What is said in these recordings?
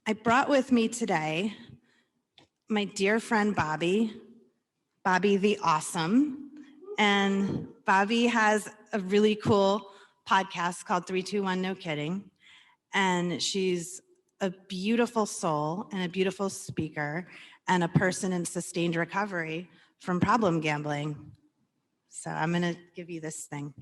I brought with me today my dear friend Bobbie the Awesome. And Bobbie has a really cool podcast called 321 No Kidding. And she's a beautiful soul and a beautiful speaker and a person in sustained recovery from problem gambling. So I'm going to give you this thing.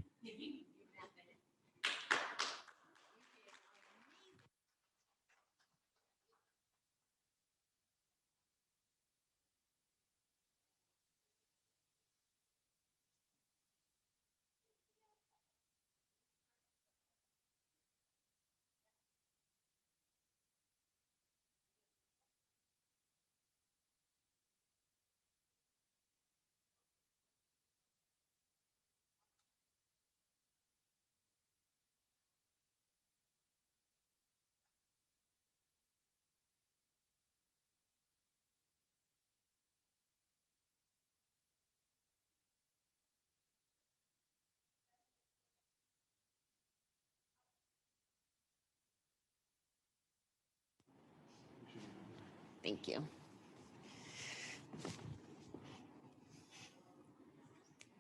Thank you.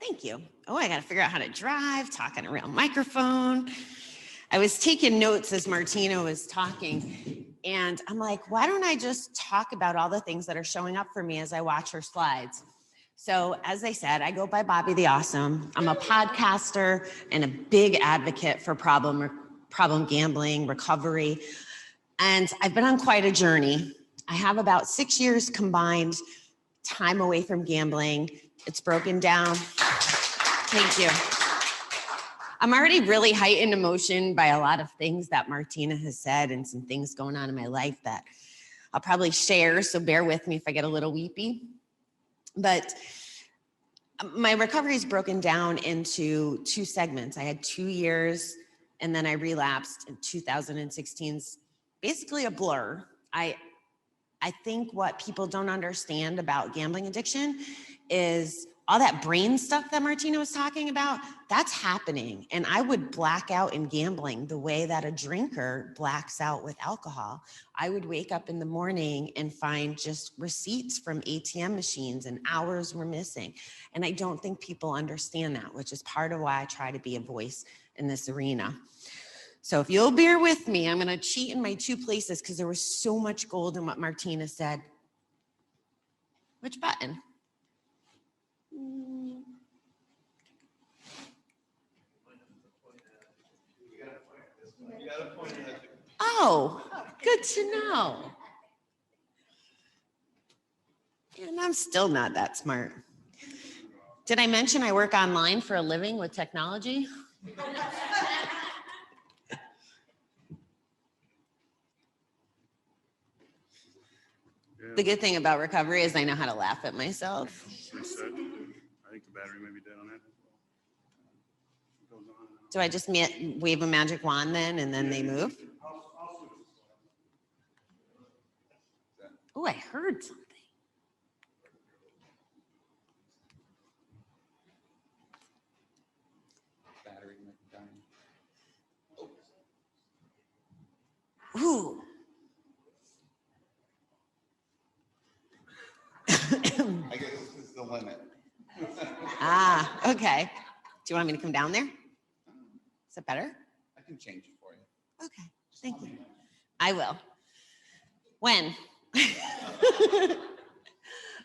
Thank you. Oh, I got to figure out how to drive, talk on a real microphone. I was taking notes as Martina was talking, and I'm like, why don't I just talk about all the things that are showing up for me as I watch her slides? So as I said, I go by Bobbie the Awesome. I'm a podcaster and a big advocate for problem gambling, recovery. And I've been on quite a journey. I have about 6 years combined time away from gambling. It's broken down. Thank you. I'm already really heightened emotion by a lot of things that Martina has said and some things going on in my life that I'll probably share, so bear with me if I get a little weepy. But my recovery is broken down into two segments. I had 2 years and then I relapsed in 2016. Basically a blur. I think what people don't understand about gambling addiction is all that brain stuff that Martina was talking about, that's happening. And I would black out in gambling the way that a drinker blacks out with alcohol. I would wake up in the morning and find just receipts from ATM machines and hours were missing. And I don't think people understand that, which is part of why I try to be a voice in this arena. So if you'll bear with me, I'm going to cheat in my two places because there was so much gold in what Martina said. Which button? Oh, good to know. And I'm still not that smart. Did I mention I work online for a living with technology? The good thing about recovery is I know how to laugh at myself. Reset. I think the battery may be dead on that. Do I just wave a magic wand then and then they move? Oh, I heard something. Battery might be dying. Ooh. I guess this is the limit. Okay. Do you want me to come down there? Is that better? I can change it for you. Okay, thank you. I will. When?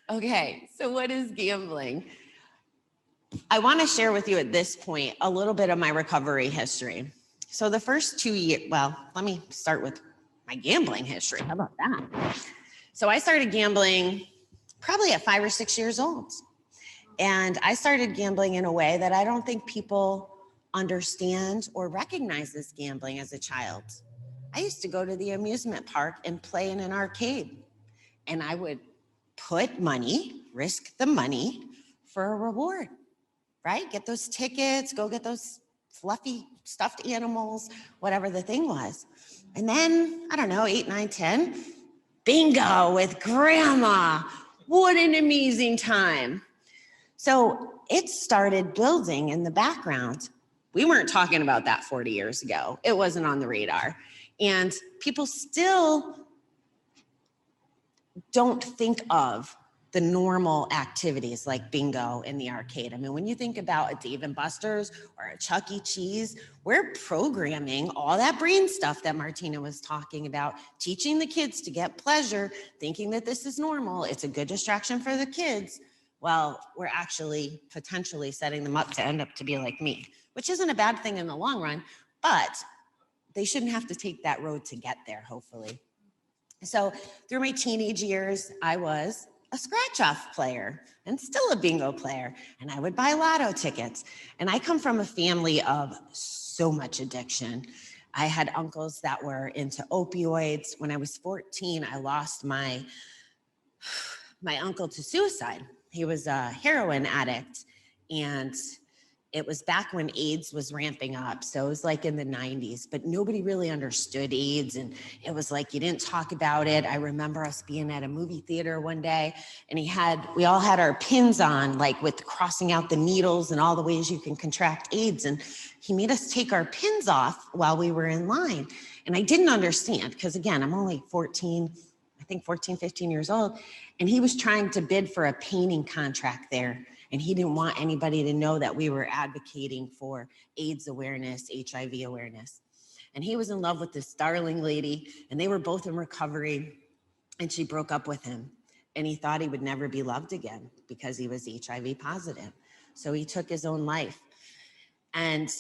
Okay, so what is gambling? I want to share with you at this point a little bit of my recovery history. So the first 2 years, well, let me start with my gambling history. How about that? So I started gambling probably at 5 or 6 years old. And I started gambling in a way that I don't think people understand or recognize as gambling as a child. I used to go to the amusement park and play in an arcade. And I would put money, risk the money for a reward, right? Get those tickets, go get those fluffy stuffed animals, whatever the thing was. And then, I don't know, 8, 9, 10, bingo with grandma. What an amazing time. So it started building in the background. We weren't talking about that 40 years ago. It wasn't on the radar. And people still don't think of the normal activities like bingo in the arcade. I mean, when you think about a Dave & Buster's or a Chuck E. Cheese, we're programming all that brain stuff that Martina was talking about, teaching the kids to get pleasure, thinking that this is normal. It's a good distraction for the kids. Well, we're actually potentially setting them up to end up to be like me, which isn't a bad thing in the long run, but they shouldn't have to take that road to get there, hopefully. So through my teenage years, I was a scratch-off player and still a bingo player, and I would buy lotto tickets. And I come from a family of so much addiction. I had uncles that were into opioids. When I was 14, I lost my uncle to suicide. He was a heroin addict, and it was back when AIDS was ramping up. So it was like in the 90s, but nobody really understood AIDS. And it was like, you didn't talk about it. I remember us being at a movie theater one day, and we all had our pins on, like with crossing out the needles and all the ways you can contract AIDS. And he made us take our pins off while we were in line. And I didn't understand, because again, I'm only 14, 15 years old. And he was trying to bid for a painting contract there. And he didn't want anybody to know that we were advocating for AIDS awareness, HIV awareness. And he was in love with this darling lady, and they were both in recovery, and she broke up with him. And he thought he would never be loved again because he was HIV positive. So he took his own life. And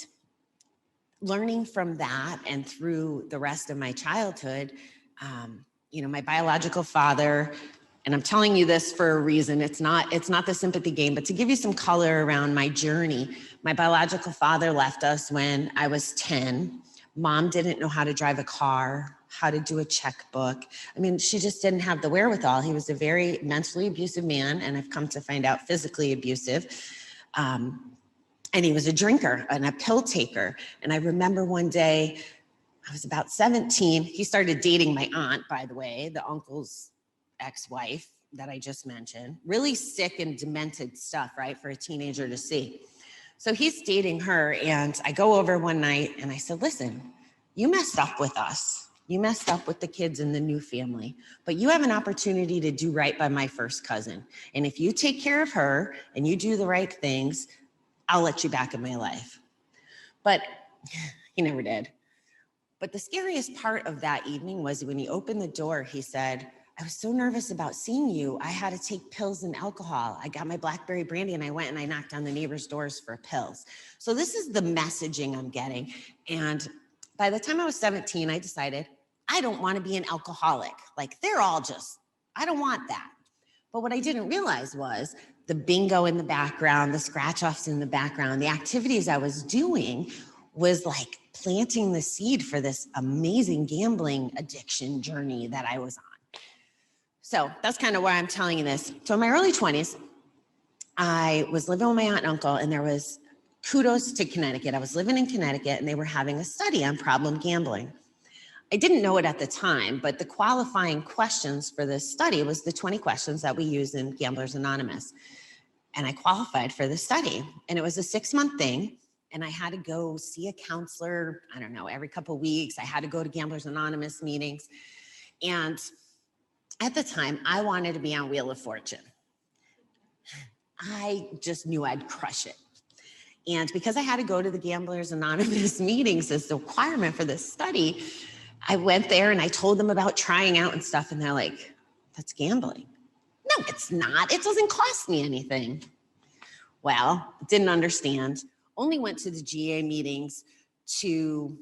learning from that and through the rest of my childhood, my biological father, and I'm telling you this for a reason. It's not the sympathy game, but to give you some color around my journey. My biological father left us when I was 10. Mom didn't know how to drive a car, how to do a checkbook. I mean, she just didn't have the wherewithal. He was a very mentally abusive man, and I've come to find out physically abusive. And he was a drinker and a pill taker. And I remember one day, I was about 17. He started dating my aunt, by the way, the uncle's ex-wife that I just mentioned. Really sick and demented stuff, right, for a teenager to see. So he's dating her, and I go over one night and I said, listen, you messed up with us. You messed up with the kids in the new family, but you have an opportunity to do right by my first cousin. And if you take care of her and you do the right things, I'll let you back in my life. But he never did. But the scariest part of that evening was when he opened the door, he said, I was so nervous about seeing you. I had to take pills and alcohol. I got my blackberry brandy and I went and I knocked on the neighbors' doors for pills. So this is the messaging I'm getting. And by the time I was 17, I decided I don't want to be an alcoholic. Like I don't want that. But what I didn't realize was the bingo in the background, the scratch-offs in the background, the activities I was doing was like planting the seed for this amazing gambling addiction journey that I was on. So that's kind of why I'm telling you this. So in my early 20s, I was living with my aunt and uncle, and there was kudos to Connecticut. I was living in Connecticut, and they were having a study on problem gambling. I didn't know it at the time, but the qualifying questions for this study was the 20 questions that we use in Gamblers Anonymous. And I qualified for the study, and it was a 6-month thing. And I had to go see a counselor, I don't know, every couple of weeks. I had to go to Gamblers Anonymous meetings. And at the time, I wanted to be on Wheel of Fortune. I just knew I'd crush it. And because I had to go to the Gamblers Anonymous meetings as the requirement for this study, I went there and I told them about trying out and stuff. And they're like, that's gambling. No, it's not. It doesn't cost me anything. Well, didn't understand. Only went to the GA meetings to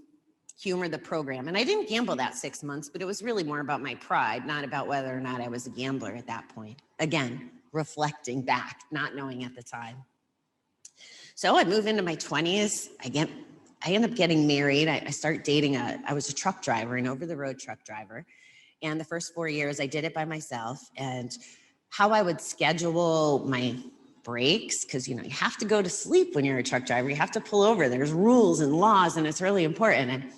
humor the program. And I didn't gamble that 6 months, but it was really more about my pride, not about whether or not I was a gambler at that point. Again, reflecting back, not knowing at the time. So I move into my 20s. I end up getting married. I start dating I was a truck driver, an over-the-road truck driver. And the first 4 years I did it by myself. And how I would schedule my breaks, because you have to go to sleep when you're a truck driver. You have to pull over. There's rules and laws, and it's really important. And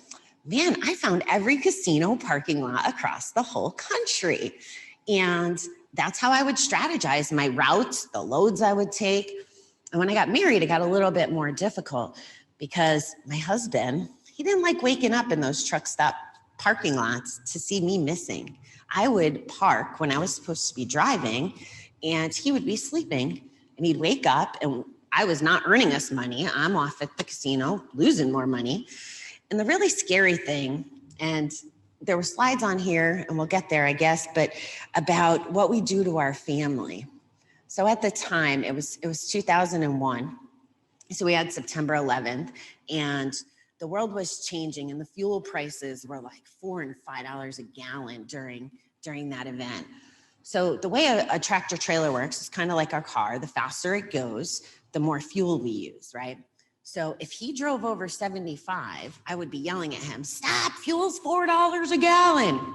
man, I found every casino parking lot across the whole country. And that's how I would strategize my routes, the loads I would take. And when I got married, it got a little bit more difficult because my husband, he didn't like waking up in those truck stop parking lots to see me missing. I would park when I was supposed to be driving, and he would be sleeping, and he'd wake up, and I was not earning us money. I'm off at the casino, losing more money. And the really scary thing, and there were slides on here, and we'll get there, I guess, but about what we do to our family. So at the time, it was 2001. So we had September 11th, and the world was changing, and the fuel prices were like $4 and $5 a gallon during that event. So the way a tractor trailer works is kind of like our car. The faster it goes, the more fuel we use, right? So if he drove over 75, I would be yelling at him, "Stop, fuel's $4 a gallon."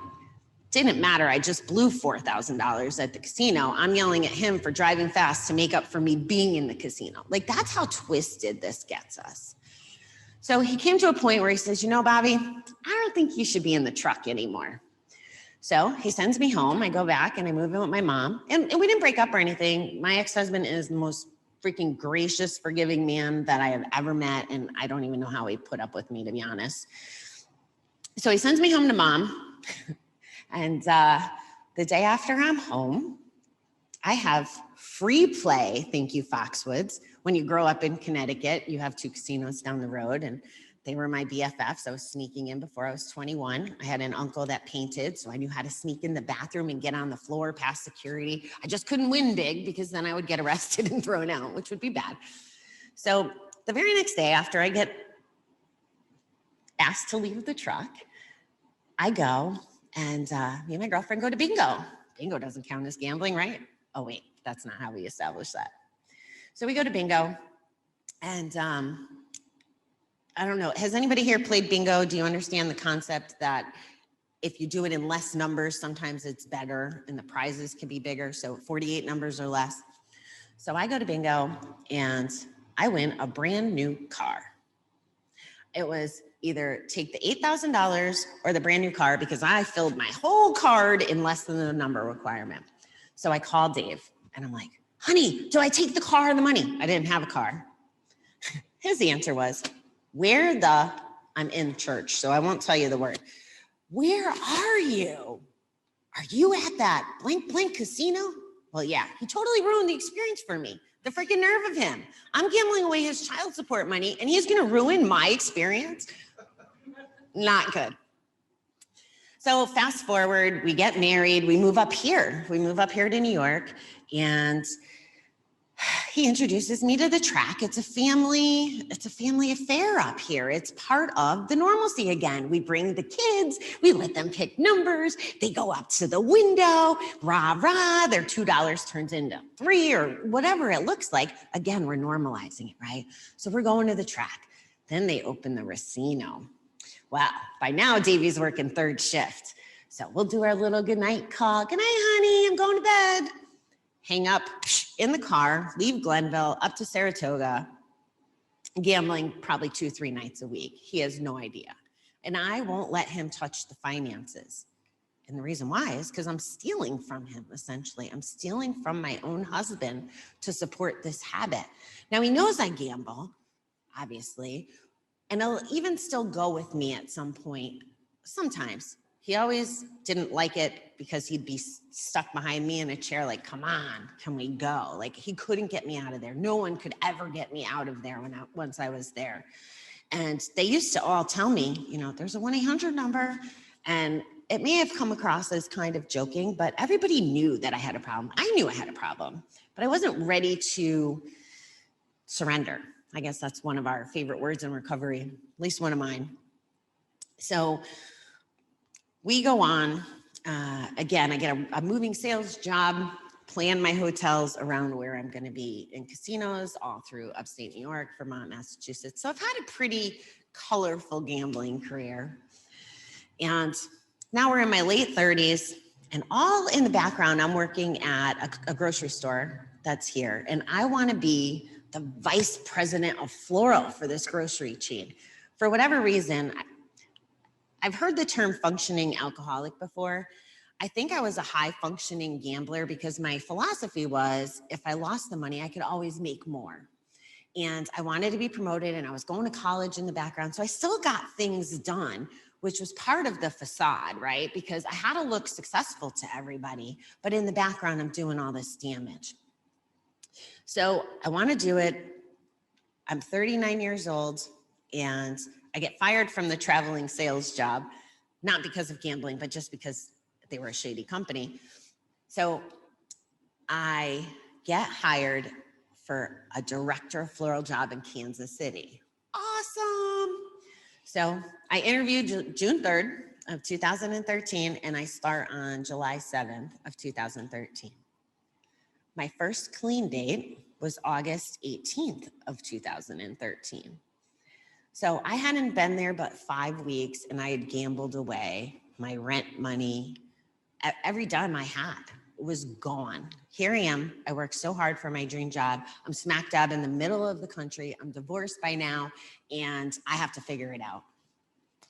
Didn't matter, I just blew $4,000 at the casino. I'm yelling at him for driving fast to make up for me being in the casino. Like, that's how twisted this gets us. So he came to a point where he says, "You know, Bobbie, I don't think you should be in the truck anymore." So he sends me home. I go back and I move in with my mom. And we didn't break up or anything. My ex-husband is the most freaking gracious, forgiving man that I have ever met. And I don't even know how he put up with me, to be honest. So he sends me home to mom. And the day after I'm home, I have free play. Thank you, Foxwoods. When you grow up in Connecticut, you have 2 casinos down the road, and they were my BFFs. I was sneaking in before I was 21. I had an uncle that painted, so I knew how to sneak in the bathroom and get on the floor past security. I just couldn't win big because then I would get arrested and thrown out, which would be bad. So the very next day after I get asked to leave the truck, I go and me and my girlfriend go to bingo. Bingo doesn't count as gambling, right? Oh, wait, that's not how we establish that. So we go to bingo, and I don't know. Has anybody here played bingo? Do you understand the concept that if you do it in less numbers, sometimes it's better and the prizes can be bigger? So 48 numbers or less. So I go to bingo and I win a brand new car. It was either take the $8,000 or the brand new car, because I filled my whole card in less than the number requirement. So I called Dave and I'm like, "Honey, do I take the car or the money?" I didn't have a car. His answer was, I'm in church, so I won't tell you the word. "Where are you? Are you at that blank blank casino?" Well, yeah, he totally ruined the experience for me. The freaking nerve of him. I'm gambling away his child support money and he's gonna ruin my experience? Not good. So fast forward, we get married, we move up here. We move up here to New York, and he introduces me to the track. It's a family affair up here. It's part of the normalcy again. We bring the kids, we let them pick numbers, they go up to the window, rah, rah, their $2 turns into $3 or whatever it looks like. Again, we're normalizing it, right? So we're going to the track. Then they open the Racino. Well, by now, Davey's working 3rd shift. So we'll do our little goodnight call. "Good night, honey, I'm going to bed." Hang up in the car, leave Glenville, up to Saratoga, gambling probably 2-3 nights a week. He has no idea. And I won't let him touch the finances. And the reason why is because I'm stealing from him, essentially. I'm stealing from my own husband to support this habit. Now, he knows I gamble, obviously, and he'll even still go with me at some point, sometimes. He always didn't like it because he'd be stuck behind me in a chair like, "Come on, can we go?" Like, he couldn't get me out of there. No one could ever get me out of there once I was there. And they used to all tell me, "There's a 1-800 number." And it may have come across as kind of joking, but everybody knew that I had a problem. I knew I had a problem, but I wasn't ready to surrender. I guess that's one of our favorite words in recovery, at least one of mine. So we go on. Again, I get a moving sales job, plan my hotels around where I'm going to be in casinos all through upstate New York, Vermont, Massachusetts. So I've had a pretty colorful gambling career. And now we're in my late 30s, and all in the background, I'm working at a grocery store that's here. And I want to be the vice president of floral for this grocery chain. For whatever reason, I've heard the term functioning alcoholic before. I think I was a high functioning gambler because my philosophy was if I lost the money, I could always make more. And I wanted to be promoted, and I was going to college in the background. So I still got things done, which was part of the facade, right? Because I had to look successful to everybody, but in the background, I'm doing all this damage. So I want to do it. I'm 39 years old and I get fired from the traveling sales job, not because of gambling, but just because they were a shady company. So I get hired for a director of floral job in Kansas City. Awesome. So I interviewed June 3rd of 2013, and I start on July 7th of 2013. My first clean date was August 18th of 2013. So I hadn't been there but 5 weeks, and I had gambled away my rent money. Every dime I had was gone. Here I am. I worked so hard for my dream job. I'm smack dab in the middle of the country. I'm divorced by now, and I have to figure it out.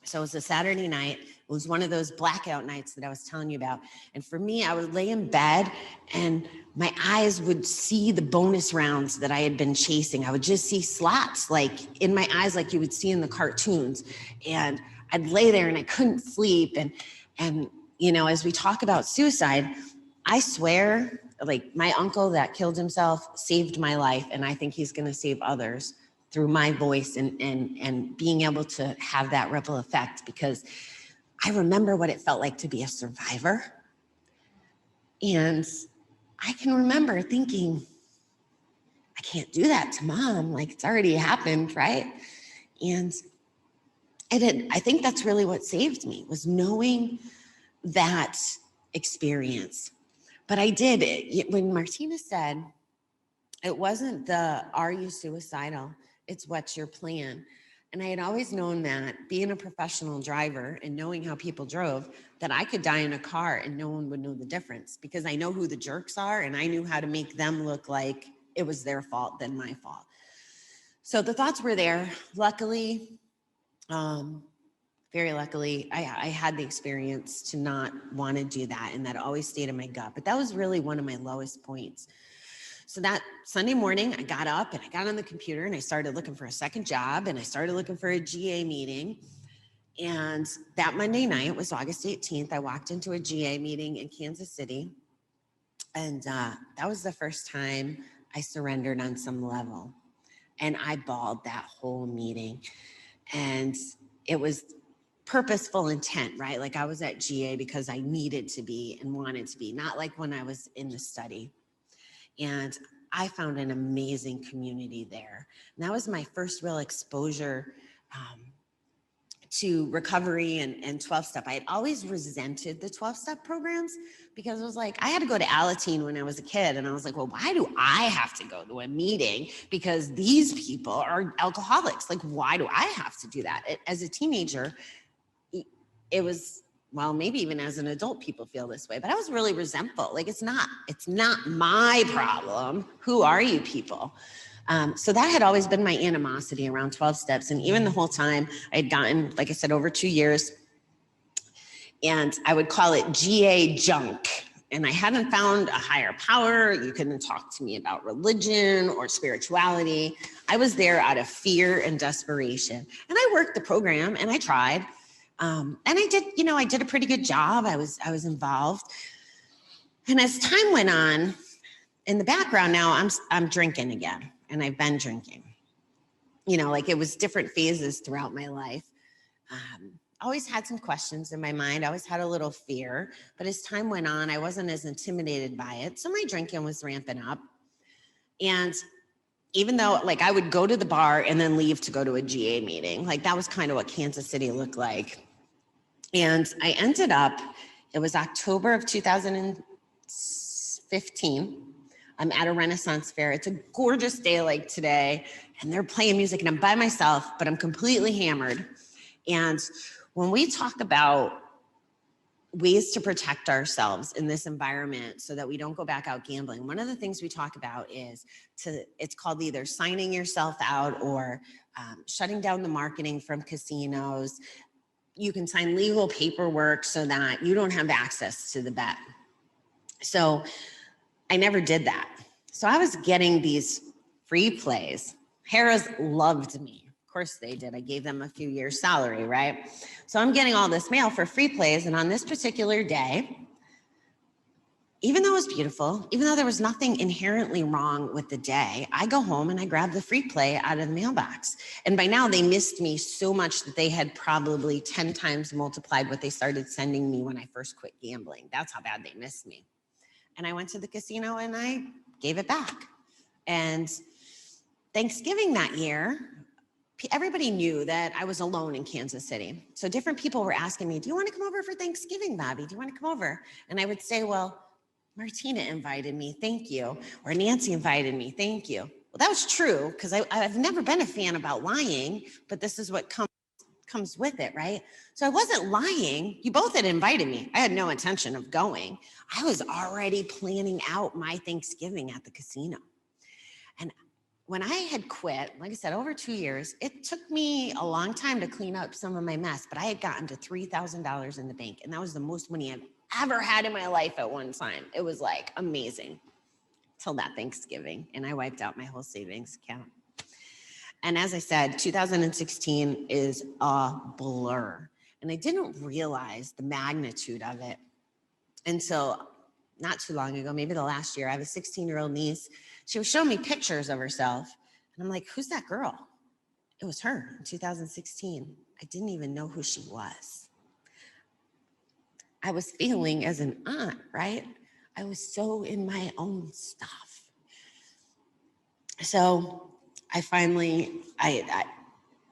So it was a Saturday night. It was one of those blackout nights that I was telling you about. And for me, I would lay in bed and my eyes would see the bonus rounds that I had been chasing. I would just see slots like in my eyes, like you would see in the cartoons. And I'd lay there and I couldn't sleep. And you know, as we talk about suicide, I swear, like my uncle that killed himself saved my life. And I think he's going to save others through my voice and being able to have that ripple effect, because I remember what it felt like to be a survivor. And I can remember thinking, I can't do that to mom. Like it's already happened, right? And I think that's really what saved me, was knowing that experience. But I did it. When Martina said, it wasn't the, are you suicidal? It's what's your plan. And I had always known that being a professional driver and knowing how people drove, that I could die in a car and no one would know the difference, because I know who the jerks are and I knew how to make them look like it was their fault than my fault. So the thoughts were there. Luckily, very luckily, I had the experience to not want to do that, and that always stayed in my gut. But that was really one of my lowest points. So that Sunday morning, I got up and I got on the computer and I started looking for a second job, and I started looking for a GA meeting. And that Monday night was August 18th. I walked into a GA meeting in Kansas City. And that was the first time I surrendered on some level. And I bawled that whole meeting. And it was purposeful intent, right? Like I was at GA because I needed to be and wanted to be, not like when I was in the study. And I found an amazing community there. And that was my first real exposure to recovery and 12-step. I had always resented the 12-step programs because it was like, I had to go to Alateen when I was a kid. And I was like, well, why do I have to go to a meeting? Because these people are alcoholics. Like, why do I have to do that? As a teenager, it was, well, maybe even as an adult, people feel this way, but I was really resentful. Like, it's not my problem. Who are you people? So that had always been my animosity around 12 steps. And even the whole time I had gotten, like I said, over 2 years, and I would call it GA junk. And I hadn't found a higher power. You couldn't talk to me about religion or spirituality. I was there out of fear and desperation. And I worked the program and I tried. And I did a pretty good job. I was involved. And as time went on, in the background now, I'm drinking again, and I've been drinking. Like it was different phases throughout my life. Always had some questions in my mind. I always had a little fear, but as time went on, I wasn't as intimidated by it. So my drinking was ramping up. And even though like I would go to the bar and then leave to go to a GA meeting, like that was kind of what Kansas City looked like. And I ended up, it was October of 2015. I'm at a Renaissance fair. It's a gorgeous day like today, and they're playing music and I'm by myself, but I'm completely hammered. And when we talk about ways to protect ourselves in this environment so that we don't go back out gambling, one of the things we talk about is it's called either signing yourself out or shutting down the marketing from casinos. You can sign legal paperwork so that you don't have access to the bet. So I never did that. So I was getting these free plays. Harrah's loved me. Of course they did. I gave them a few years' salary, right? So I'm getting all this mail for free plays. And on this particular day, even though it was beautiful, even though there was nothing inherently wrong with the day, I go home and I grab the free play out of the mailbox. And by now they missed me so much that they had probably 10 times multiplied what they started sending me when I first quit gambling. That's how bad they missed me. And I went to the casino and I gave it back. And Thanksgiving that year, everybody knew that I was alone in Kansas City. So different people were asking me, do you want to come over for Thanksgiving, Bobbie? Do you want to come over? And I would say, well, Martina invited me, thank you. Or Nancy invited me, thank you. Well, that was true because I've never been a fan about lying, but this is what comes with it, right? So I wasn't lying. You both had invited me. I had no intention of going. I was already planning out my Thanksgiving at the casino. And when I had quit, like I said, over 2 years, it took me a long time to clean up some of my mess, but I had gotten to $3,000 in the bank. And that was the most money I've ever had in my life at one time. It was like amazing till that Thanksgiving. And I wiped out my whole savings account. And as I said, 2016 is a blur. And I didn't realize the magnitude of it until not too long ago, maybe the last year. I have a 16-year-old niece. She was showing me pictures of herself. And I'm like, who's that girl? It was her in 2016. I didn't even know who she was. I was feeling as an aunt, right? I was so in my own stuff. So I finally, I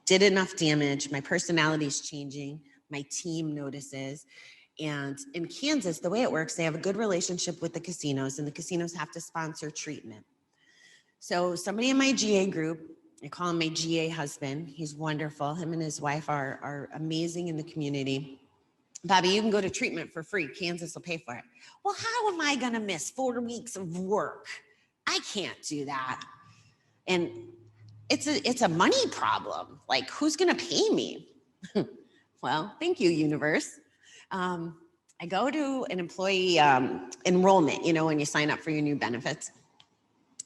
did enough damage. My personality's changing. My team notices. And in Kansas, the way it works, they have a good relationship with the casinos, and the casinos have to sponsor treatment. So somebody in my GA group, I call him my GA husband. He's wonderful. Him and his wife are amazing in the community. Bobbie, you can go to treatment for free. Kansas will pay for it. Well, how am I going to miss 4 weeks of work? I can't do that. And it's a money problem. Like, who's going to pay me? Well, thank you, universe. I go to an employee enrollment, when you sign up for your new benefits.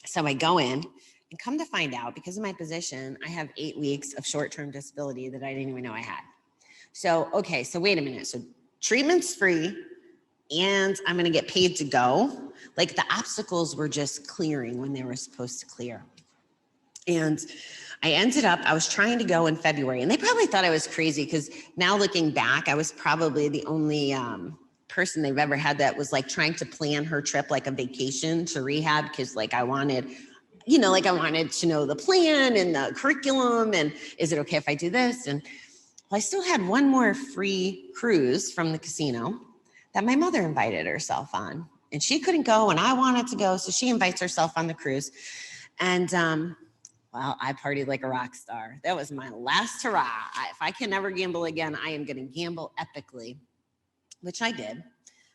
So I go in and come to find out, because of my position, I have 8 weeks of short-term disability that I didn't even know I had. So, okay, so wait a minute. So treatment's free and I'm going to get paid to go. Like, the obstacles were just clearing when they were supposed to clear. And I was trying to go in February, and they probably thought I was crazy, because now looking back, I was probably the only person they've ever had that was like trying to plan her trip like a vacation to rehab, because like I wanted to know the plan and the curriculum, and is it okay if I do this? And well, I still had one more free cruise from the casino that my mother invited herself on, and she couldn't go and I wanted to go. So she invites herself on the cruise. And well, I partied like a rock star. That was my last hurrah. If I can never gamble again, I am going to gamble epically, which I did.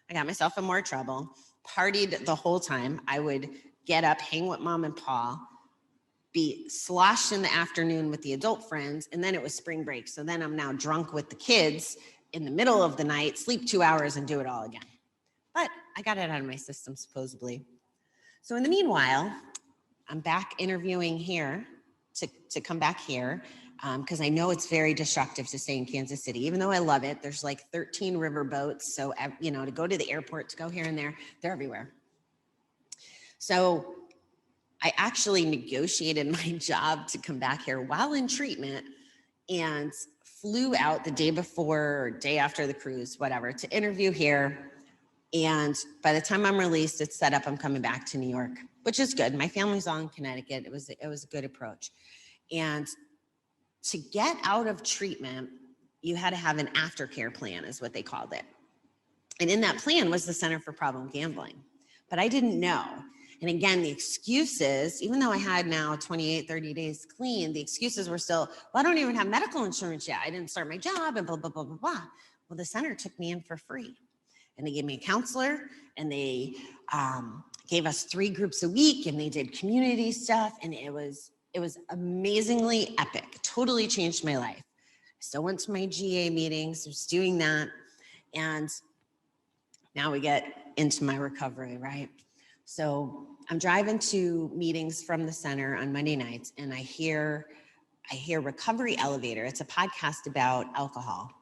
I got myself in more trouble, partied the whole time. I would get up, hang with mom and pa, be sloshed in the afternoon with the adult friends, and then it was spring break. So then I'm now drunk with the kids in the middle of the night, sleep 2 hours and do it all again. But I got it out of my system, supposedly. So in the meanwhile, I'm back interviewing here to come back here, because I know it's very destructive to stay in Kansas City. Even though I love it, there's like 13 river boats. So, to go to the airport, to go here and there, they're everywhere. So I actually negotiated my job to come back here while in treatment, and flew out the day before or day after the cruise, whatever, to interview here. And by the time I'm released, it's set up, I'm coming back to New York, which is good. My family's all in Connecticut. It was a good approach. And to get out of treatment, you had to have an aftercare plan, is what they called it. And in that plan was the Center for Problem Gambling. But I didn't know. And again, the excuses, even though I had now 28, 30 days clean, the excuses were still, well, I don't even have medical insurance yet. I didn't start my job and blah, blah, blah, blah, blah. Well, the center took me in for free. And they gave me a counselor, and they gave us 3 groups a week, and they did community stuff. And it was amazingly epic. Totally changed my life. I still went to my GA meetings, was doing that. And now we get into my recovery, right? So I'm driving to meetings from the center on Monday nights, and I hear I hear Recovery Elevator. It's a podcast about alcohol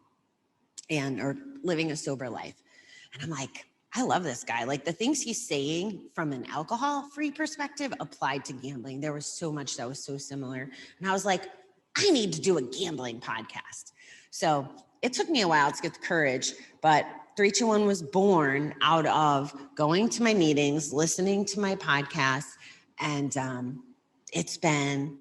or living a sober life. And I'm like, I love this guy. Like the things he's saying from an alcohol-free perspective applied to gambling. There was so much that was so similar. And I was like, I need to do a gambling podcast. So it took me a while to get the courage, but 321 was born out of going to my meetings, listening to my podcasts, and it's been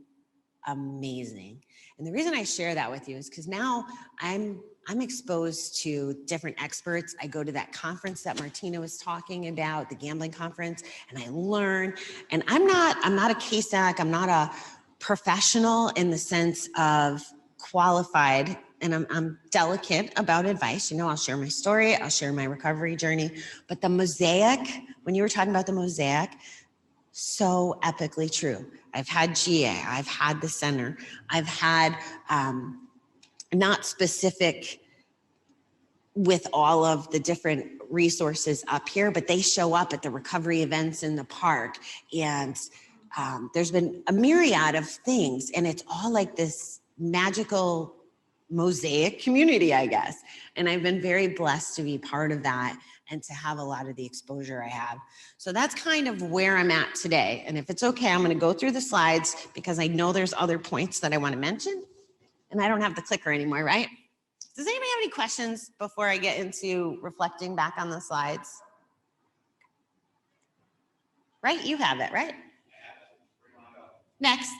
amazing. And the reason I share that with you is because now I'm exposed to different experts. I go to that conference that Martina was talking about, the gambling conference, and I learn. And I'm not a CASAC, I'm not a professional in the sense of qualified, and I'm delicate about advice. You know, I'll share my story, I'll share my recovery journey, but the Mosaic, when you were talking about the Mosaic, so epically true. I've had GA, I've had the center, I've had not specific with all of the different resources up here, but they show up at the recovery events in the park. And there's been a myriad of things, and it's all like this magical Mosaic community, I guess. And I've been very blessed to be part of that and to have a lot of the exposure I have. So that's kind of where I'm at today. And if it's okay, I'm going to go through the slides because I know there's other points that I want to mention. And I don't have the clicker anymore, right? Does anybody have any questions before I get into reflecting back on the slides? Right? You have it, right? Next.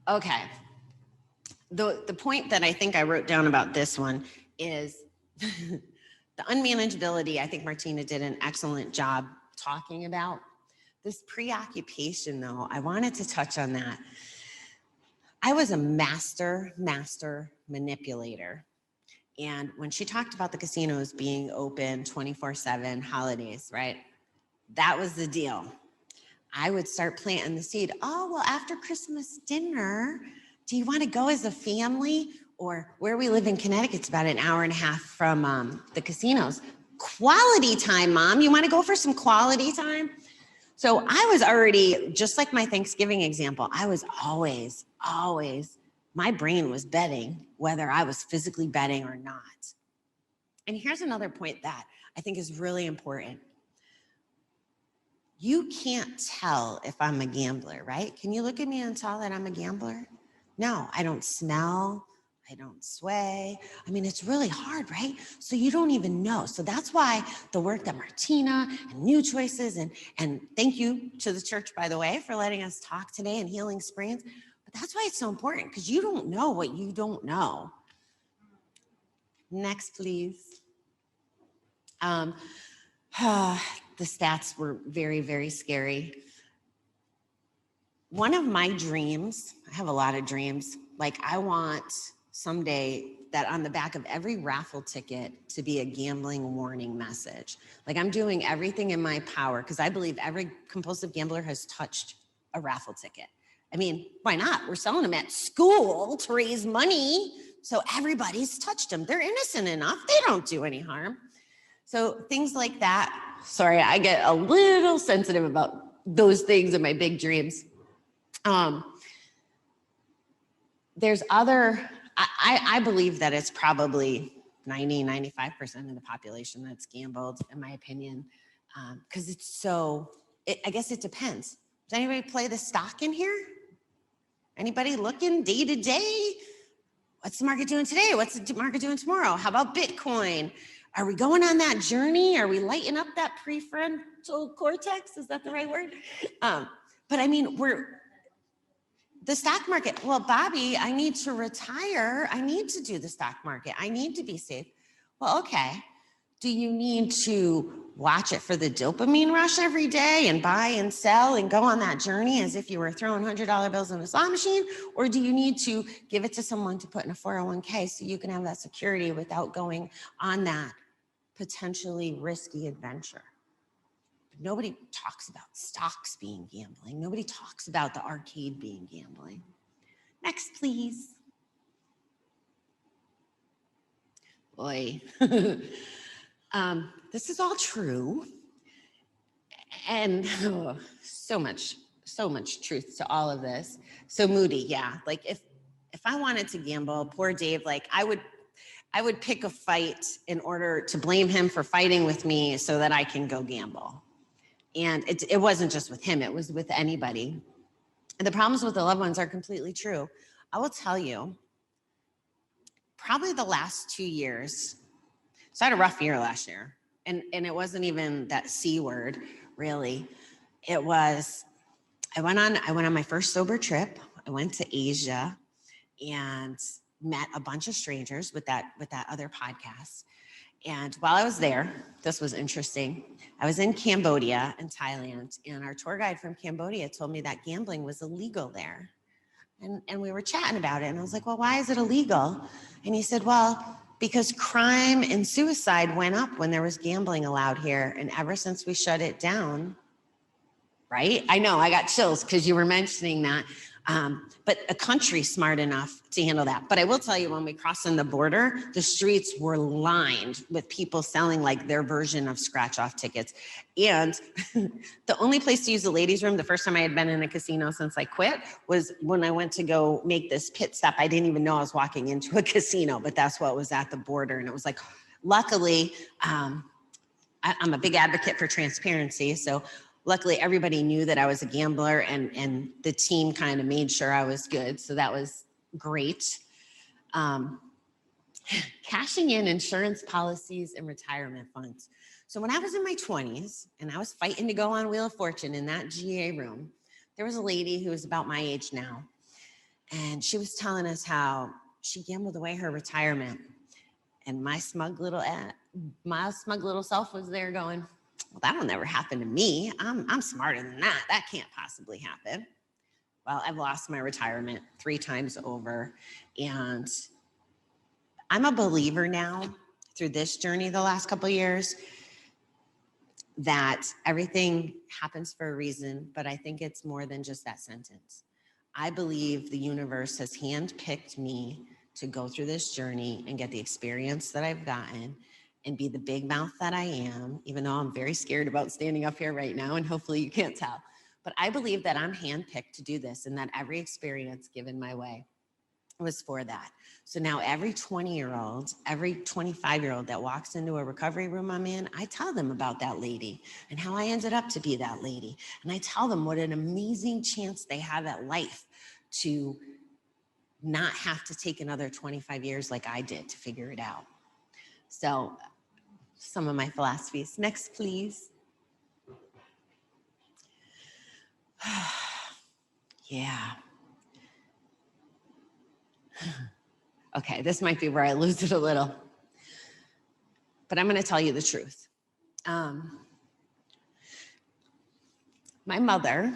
Okay. The point that I think I wrote down about this one is the unmanageability. I think Martina did an excellent job talking about. This preoccupation, though, I wanted to touch on that. I was a master manipulator. And when she talked about the casinos being open 24/7 holidays, right? That was the deal. I would start planting the seed. Oh, well, after Christmas dinner, do you want to go as a family? Or where we live in Connecticut, it's about an hour and a half from the casinos. Quality time, Mom. You want to go for some quality time? So I was already, just like my Thanksgiving example, I was always, my brain was betting whether I was physically betting or not. And here's another point that I think is really important. You can't tell if I'm a gambler, right? Can you look at me and tell that I'm a gambler? No, I don't smell. I don't sway. I mean, it's really hard, right? So you don't even know. So that's why the work that Martina and New Choices and thank you to the church, by the way, for letting us talk today and Healing Springs. But that's why it's so important, because you don't know what you don't know. Next, please. The stats were very, very scary. One of my dreams, I have a lot of dreams, like I want someday that on the back of every raffle ticket to be a gambling warning message. Like I'm doing everything in my power because I believe every compulsive gambler has touched a raffle ticket. I mean, why not? We're selling them at school to raise money. So everybody's touched them. They're innocent enough. They don't do any harm. So things like that. Sorry, I get a little sensitive about those things in my big dreams. There's other, I believe that it's probably 95% of the population that's gambled, in my opinion, because it's so, I guess it depends. Does anybody play the stock in here? Anybody looking day to day? What's the market doing today? What's the market doing tomorrow? How about Bitcoin? Are we going on that journey? Are we lighting up that prefrontal cortex? Is that the right word? But I mean, the stock market. Well, Bobbie, I need to retire. I need to do the stock market. I need to be safe. Well, okay. Do you need to watch it for the dopamine rush every day and buy and sell and go on that journey as if you were throwing $100 bills in a slot machine? Or do you need to give it to someone to put in a 401k so you can have that security without going on that potentially risky adventure? Nobody talks about stocks being gambling. Nobody talks about the arcade being gambling. Next, please. Boy, this is all true. And so much truth to all of this. So moody, yeah. Like if I wanted to gamble, poor Dave, like I would pick a fight in order to blame him for fighting with me so that I can go gamble. And it wasn't just with him, it was with anybody. And the problems with the loved ones are completely true. I will tell you, probably the last 2 years, so I had a rough year last year. And it wasn't even that C word, really. It was, I went on my first sober trip. I went to Asia and met a bunch of strangers with that other podcast. And while I was there, this was interesting. I was in Cambodia and Thailand, and our tour guide from Cambodia told me that gambling was illegal there. And we were chatting about it, and I was like, well, why is it illegal? And he said, well, because crime and suicide went up when there was gambling allowed here, and ever since we shut it down, right? I know, I got chills because you were mentioning that. But a country smart enough to handle that. But I will tell you, when we crossed in the border, the streets were lined with people selling like their version of scratch off tickets. And the only place to use the ladies' room, the first time I had been in a casino since I quit, was when I went to go make this pit stop. I didn't even know I was walking into a casino, but that's what was at the border. And it was like, luckily, I'm a big advocate for transparency. So luckily, everybody knew that I was a gambler, and the team kind of made sure I was good. So that was great. Cashing in insurance policies and retirement funds. So when I was in my 20s and I was fighting to go on Wheel of Fortune in that GA room, there was a lady who was about my age now. And she was telling us how she gambled away her retirement. And my smug little self was there going, well, that'll never happen to me. I'm smarter than that. That can't possibly happen. Well, I've lost my retirement 3 times over. And I'm a believer now, through this journey the last couple of years, that everything happens for a reason, but I think it's more than just that sentence. I believe the universe has handpicked me to go through this journey and get the experience that I've gotten and be the big mouth that I am, even though I'm very scared about standing up here right now, and hopefully you can't tell. But I believe that I'm handpicked to do this, and that every experience given my way was for that. So now every 20-year-old, every 25-year-old that walks into a recovery room I'm in, I tell them about that lady and how I ended up to be that lady. And I tell them what an amazing chance they have at life to not have to take another 25 years like I did to figure it out. So some of my philosophies. Next, please. Yeah. Okay, this might be where I lose it a little, but I'm going to tell you the truth. My mother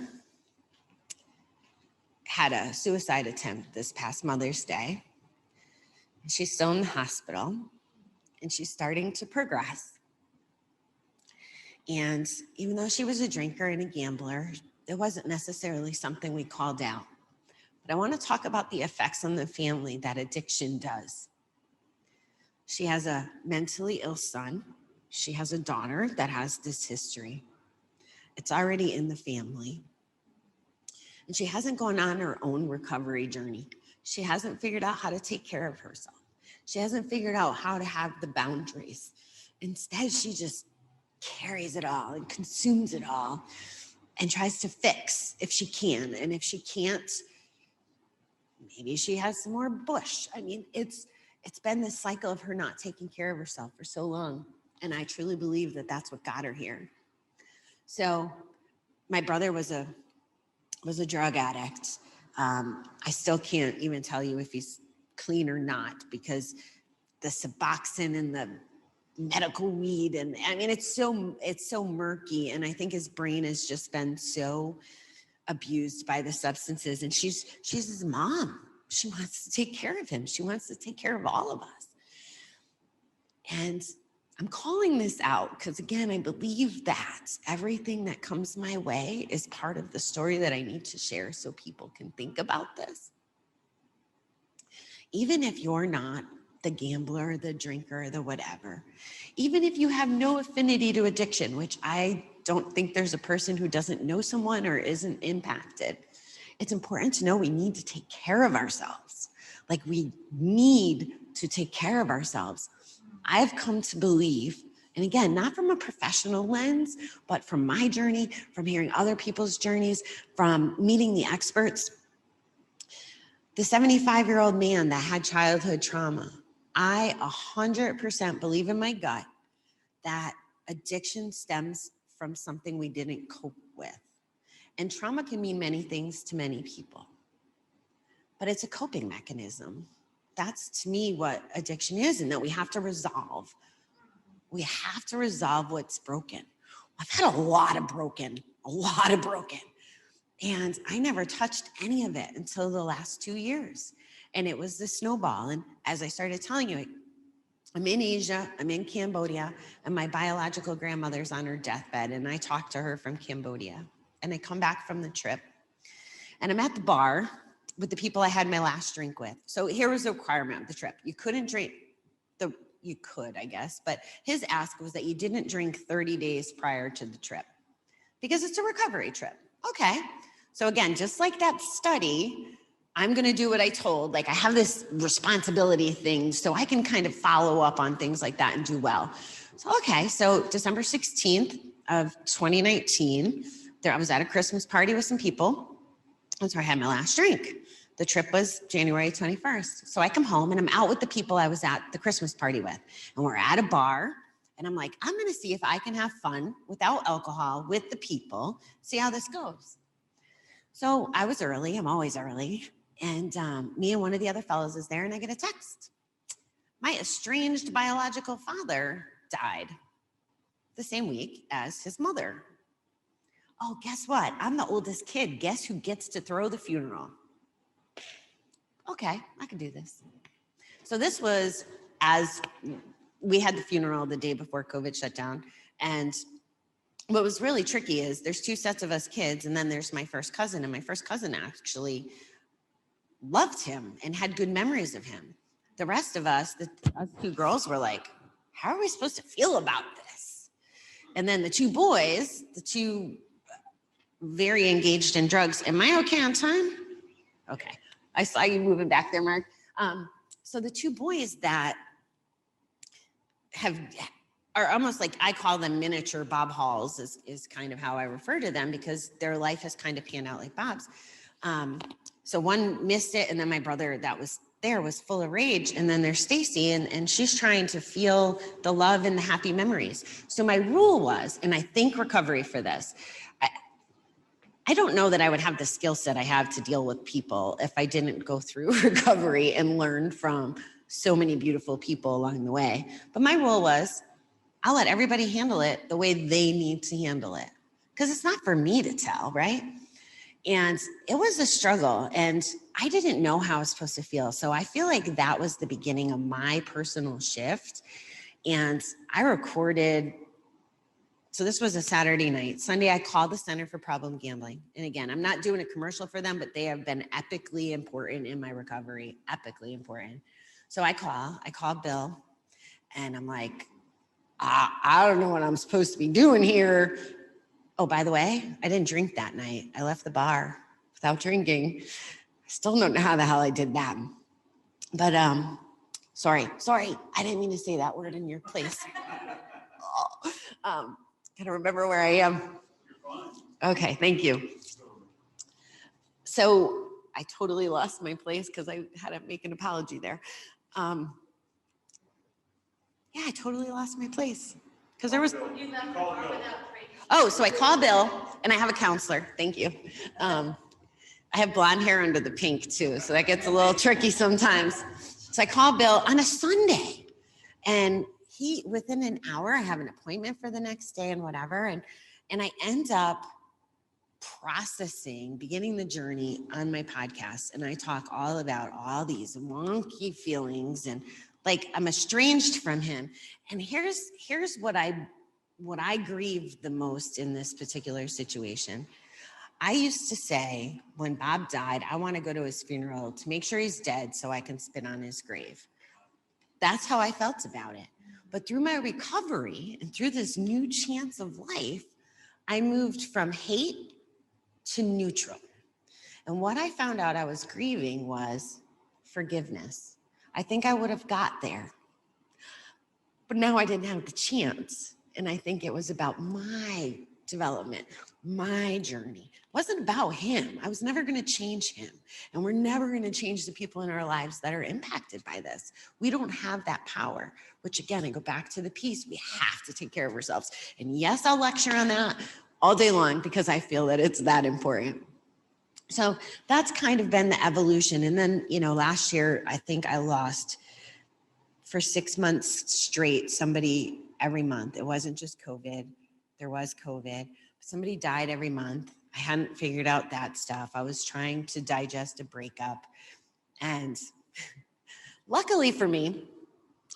had a suicide attempt this past Mother's Day. She's still in the hospital, and she's starting to progress. And even though she was a drinker and a gambler, it wasn't necessarily something we called out. But I want to talk about the effects on the family that addiction does. She has a mentally ill son. She has a daughter that has this history. It's already in the family. And she hasn't gone on her own recovery journey. She hasn't figured out how to take care of herself. She hasn't figured out how to have the boundaries. Instead, she just carries it all and consumes it all and tries to fix if she can. And if she can't, maybe she has some more bush. I mean, it's been this cycle of her not taking care of herself for so long. And I truly believe that that's what got her here. So my brother was a drug addict. I still can't even tell you if he's clean or not, because the Suboxone and the medical weed, and I mean, it's so murky. And I think his brain has just been so abused by the substances. And she's his mom. She wants to take care of him. She wants to take care of all of us. And I'm calling this out because, again, I believe that everything that comes my way is part of the story that I need to share so people can think about this. Even if you're not the gambler, the drinker, the whatever, even if you have no affinity to addiction, which I don't think there's a person who doesn't know someone or isn't impacted. It's important to know we need to take care of ourselves. Like we need to take care of ourselves. I've come to believe, and again, not from a professional lens, but from my journey, from hearing other people's journeys, from meeting the experts. The 75-year-old man that had childhood trauma, I 100% believe in my gut that addiction stems from something we didn't cope with. And trauma can mean many things to many people, but it's a coping mechanism. That's to me what addiction is, and that we have to resolve. We have to resolve what's broken. I've had a lot of broken. And I never touched any of it until the last 2 years. And it was the snowball. And as I started telling you, I'm in Asia, I'm in Cambodia, and my biological grandmother's on her deathbed. And I talked to her from Cambodia. And I come back from the trip. And I'm at the bar with the people I had my last drink with. So here was the requirement of the trip. You couldn't drink, you could, I guess, but his ask was that you didn't drink 30 days prior to the trip because it's a recovery trip. Okay. So again, just like that study, I'm going to do what I told. Like I have this responsibility thing, so I can kind of follow up on things like that and do well. So, okay. So December 16th of 2019, I was at a Christmas party with some people. That's where I had my last drink. The trip was January 21st. So I come home and I'm out with the people I was at the Christmas party with. And we're at a bar. And I'm like, I'm going to see if I can have fun without alcohol with the people, see how this goes. So I was early. I'm always early. And me and one of the other fellows is there, and I get a text. My estranged biological father died the same week as his mother. Oh, guess what? I'm the oldest kid. Guess who gets to throw the funeral? Okay, I can do this. So this was as we had the funeral the day before COVID shut down. And what was really tricky is there's two sets of us kids, and then there's my first cousin. And my first cousin actually loved him and had good memories of him. The rest of us, us two girls, were like, how are we supposed to feel about this? And then the two boys, the two very engaged in drugs. Am I okay on time? Okay. I saw you moving back there, Mark. So the two boys that are almost like, I call them miniature Bob Halls is kind of how I refer to them, because their life has kind of panned out like Bob's. So one missed it, and then my brother that was there was full of rage. And then there's Stacy, and she's trying to feel the love and the happy memories. So my rule was, and I think recovery for this, I don't know that I would have the skill set I have to deal with people if I didn't go through recovery and learn from so many beautiful people along the way. But my rule was, I'll let everybody handle it the way they need to handle it, because it's not for me to tell, right? And it was a struggle, and I didn't know how I was supposed to feel. So I feel like that was the beginning of my personal shift. And I recorded. So this was a Saturday night. Sunday, I called the Center for Problem Gambling. And again, I'm not doing a commercial for them, but they have been epically important in my recovery, epically important. So I call Bill, and I'm like, I don't know what I'm supposed to be doing here. Oh, by the way, I didn't drink that night. I left the bar without drinking. I still don't know how the hell I did that. But sorry, I didn't mean to say that word in your place. Gotta remember where I am. Okay, thank you. So I totally lost my place because I had to make an apology there. Yeah, I totally lost my place because there was. Oh, so I call Bill, and I have a counselor. Thank you. I have blonde hair under the pink too, so that gets a little tricky sometimes. So I call Bill on a Sunday, and within an hour, I have an appointment for the next day and whatever. And I end up beginning the journey on my podcast. And I talk all about all these wonky feelings, and like I'm estranged from him. And here's what I grieve the most in this particular situation. I used to say, when Bob died, I want to go to his funeral to make sure he's dead so I can spit on his grave. That's how I felt about it. But through my recovery and through this new chance of life, I moved from hate to neutral. And what I found out I was grieving was forgiveness. I think I would have got there, but now I didn't have the chance. And I think it was about my development, my journey. It wasn't about him. I was never going to change him. And we're never going to change the people in our lives that are impacted by this. We don't have that power, which again, I go back to the piece. We have to take care of ourselves. And yes, I'll lecture on that all day long because I feel that it's that important. So that's kind of been the evolution. And then, last year, I think I lost for 6 months straight somebody every month. It wasn't just COVID. There was COVID. Somebody died every month. I hadn't figured out that stuff. I was trying to digest a breakup. And luckily for me,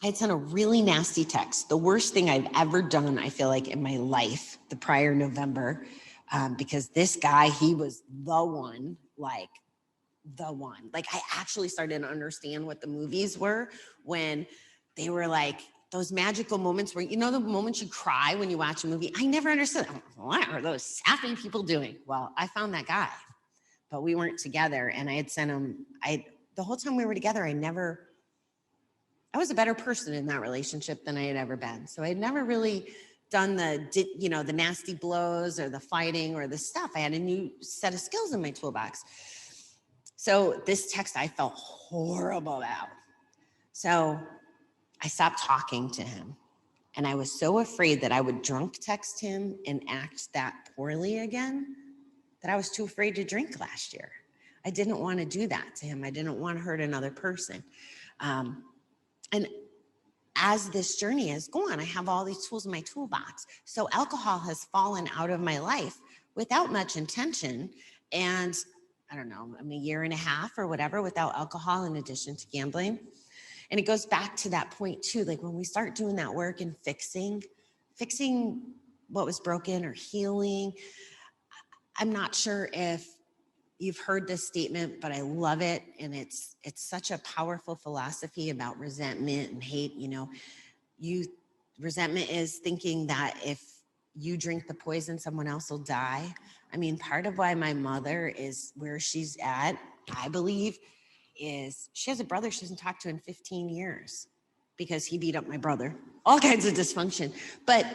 I had sent a really nasty text. The worst thing I've ever done, I feel like, in my life, the prior November, because this guy, he was the one. Like I actually started to understand what the movies were when they were like those magical moments where, the moments you cry when you watch a movie. I never understood. What are those sappy people doing? Well, I found that guy, but we weren't together. And I had sent him, the whole time we were together, I was a better person in that relationship than I had ever been. So I had never really done the nasty blows or the fighting or the stuff. I had a new set of skills in my toolbox. So this text I felt horrible about. So I stopped talking to him. And I was so afraid that I would drunk text him and act that poorly again that I was too afraid to drink last year. I didn't want to do that to him. I didn't want to hurt another person. And as this journey has gone, I have all these tools in my toolbox. So alcohol has fallen out of my life without much intention. And I don't know, I'm a year and a half or whatever without alcohol in addition to gambling. And it goes back to that point too, like when we start doing that work and fixing what was broken or healing. I'm not sure if you've heard this statement, but I love it. And it's such a powerful philosophy about resentment and hate. Resentment is thinking that if you drink the poison, someone else will die. I mean, part of why my mother is where she's at, I believe, is she has a brother she hasn't talked to in 15 years because he beat up my brother. All kinds of dysfunction. But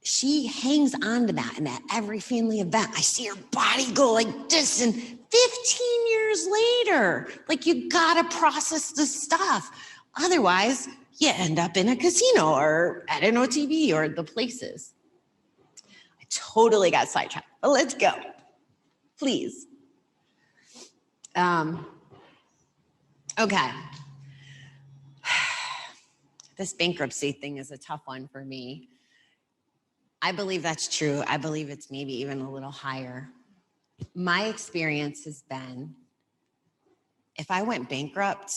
she hangs on to that, and at every family event, I see her body go like this, and 15 years later, like you gotta process the stuff. Otherwise, you end up in a casino or at an OTB or the places. I totally got sidetracked, but let's go, please. Okay. This bankruptcy thing is a tough one for me. I believe that's true. I believe it's maybe even a little higher. My experience has been, if I went bankrupt,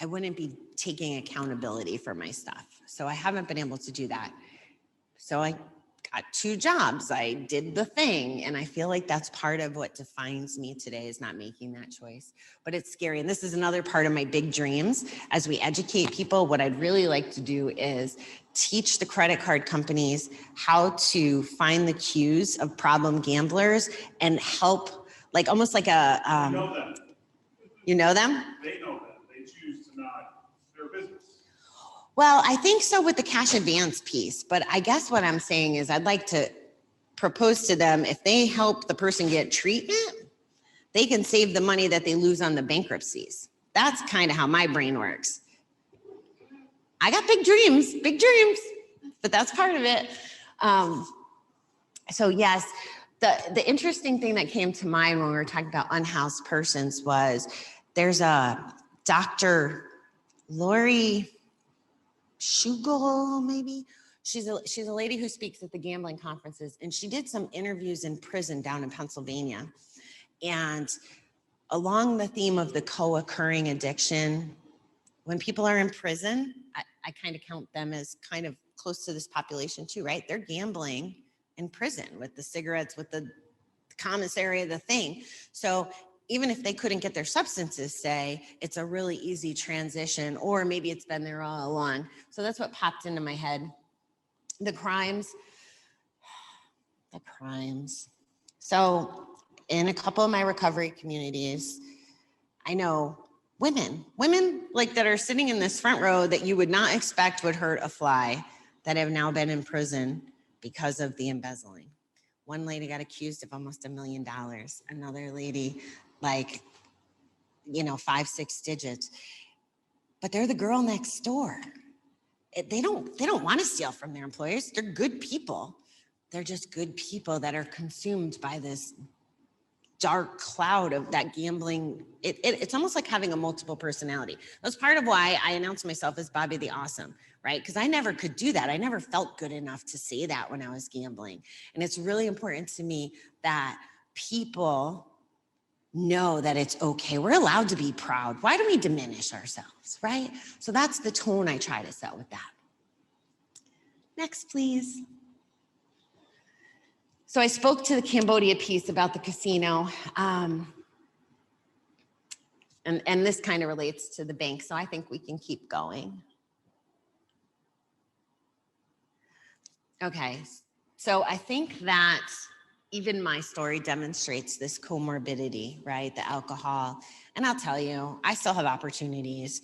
I wouldn't be taking accountability for my stuff. So I haven't been able to do that. So I got 2 jobs. I did the thing. And I feel like that's part of what defines me today, is not making that choice. But it's scary. And this is another part of my big dreams. As we educate people, what I'd really like to do is teach the credit card companies how to find the cues of problem gamblers and help, like almost like a, You know them. You know them? They know them. They choose to not. It's their business. Well, I think so with the cash advance piece, but I guess what I'm saying is I'd like to propose to them, if they help the person get treatment, they can save the money that they lose on the bankruptcies. That's kind of how my brain works. I got big dreams, but that's part of it. So yes, the interesting thing that came to mind when we were talking about unhoused persons was there's a Dr. Lori Shugel, maybe. She's a lady who speaks at the gambling conferences, and she did some interviews in prison down in Pennsylvania. And along the theme of the co-occurring addiction, when people are in prison, I kind of count them as kind of close to this population too, right? They're gambling in prison with the cigarettes, with the commissary, the thing. So even if they couldn't get their substances, say, it's a really easy transition, or maybe it's been there all along. So that's what popped into my head. The crimes, the crimes. So in a couple of my recovery communities, I know women like that are sitting in this front row that you would not expect would hurt a fly, that have now been in prison because of the embezzling. One lady got accused of almost $1 million. Another lady, like, 5, 6 digits. But they're the girl next door. They don't want to steal from their employers. They're good people. They're just good people that are consumed by this dark cloud of that gambling. It's almost like having a multiple personality. That's part of why I announced myself as Bobbie the Awesome, right? Because I never could do that. I never felt good enough to say that when I was gambling. And it's really important to me that people know that it's okay. We're allowed to be proud. Why do we diminish ourselves, right? So that's the tone I try to set with that. Next, please. So I spoke to the Cambodia piece about the casino, and this kind of relates to the bank, so I think we can keep going. Okay, so I think that even my story demonstrates this comorbidity, right? The alcohol. And I'll tell you, I still have opportunities.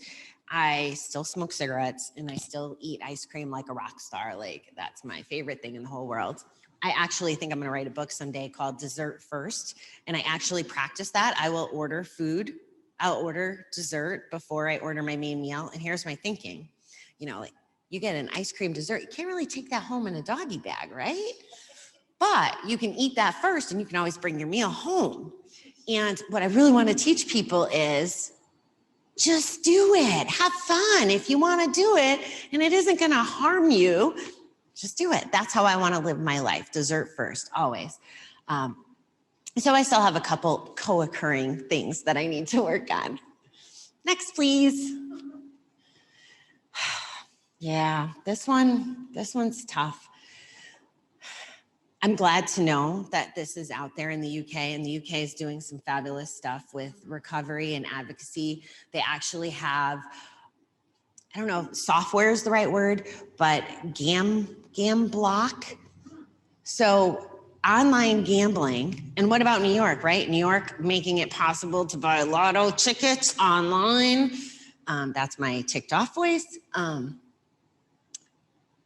I still smoke cigarettes and I still eat ice cream like a rock star. Like, that's my favorite thing in the whole world. I actually think I'm going to write a book someday called Dessert First. And I actually practice that. I will order food. I'll order dessert before I order my main meal. And here's my thinking, like, you get an ice cream dessert, you can't really take that home in a doggy bag, right? But you can eat that first and you can always bring your meal home. And what I really want to teach people is just do it. Have fun if you want to do it and it isn't going to harm you. Just do it. That's how I want to live my life. Dessert first, always. So I still have a couple co-occurring things that I need to work on. Next, please. Yeah, this one's tough. I'm glad to know that this is out there in the UK, and the UK is doing some fabulous stuff with recovery and advocacy. They actually have, I don't know if software is the right word, but Gamblock. So online gambling. And what about New York, right? New York making it possible to buy lotto tickets online. That's my ticked off voice.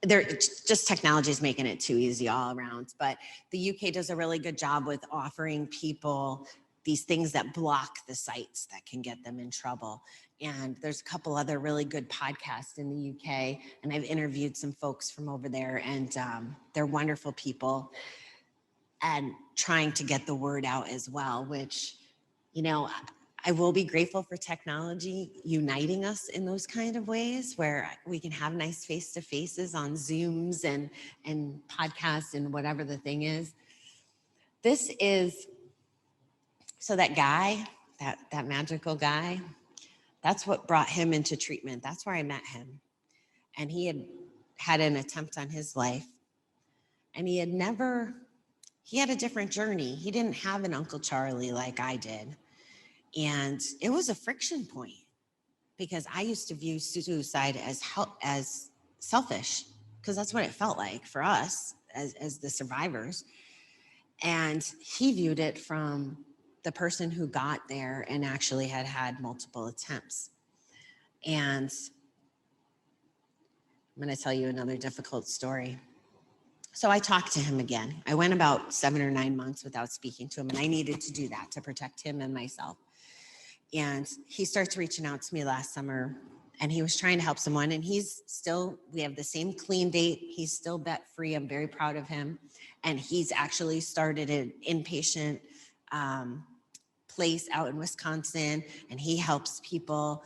Just technology is making it too easy all around. But the UK does a really good job with offering people these things that block the sites that can get them in trouble. And there's a couple other really good podcasts in the UK. And I've interviewed some folks from over there, and they're wonderful people and trying to get the word out as well, which, I will be grateful for technology uniting us in those kind of ways where we can have nice face-to-faces on Zooms and podcasts and whatever the thing is. This is, so that guy, that magical guy, that's what brought him into treatment. That's where I met him. And he had an attempt on his life, and he had a different journey. He didn't have an Uncle Charlie like I did. And it was a friction point because I used to view suicide as selfish, because that's what it felt like for us as the survivors. And he viewed it from the person who got there and actually had multiple attempts. And I'm going to tell you another difficult story. So I talked to him again. I went about 7 or 9 months without speaking to him, and I needed to do that to protect him and myself. And he starts reaching out to me last summer, and he was trying to help someone, and we have the same clean date. He's still bet free. I'm very proud of him. And he's actually started an inpatient place out in Wisconsin, and he helps people.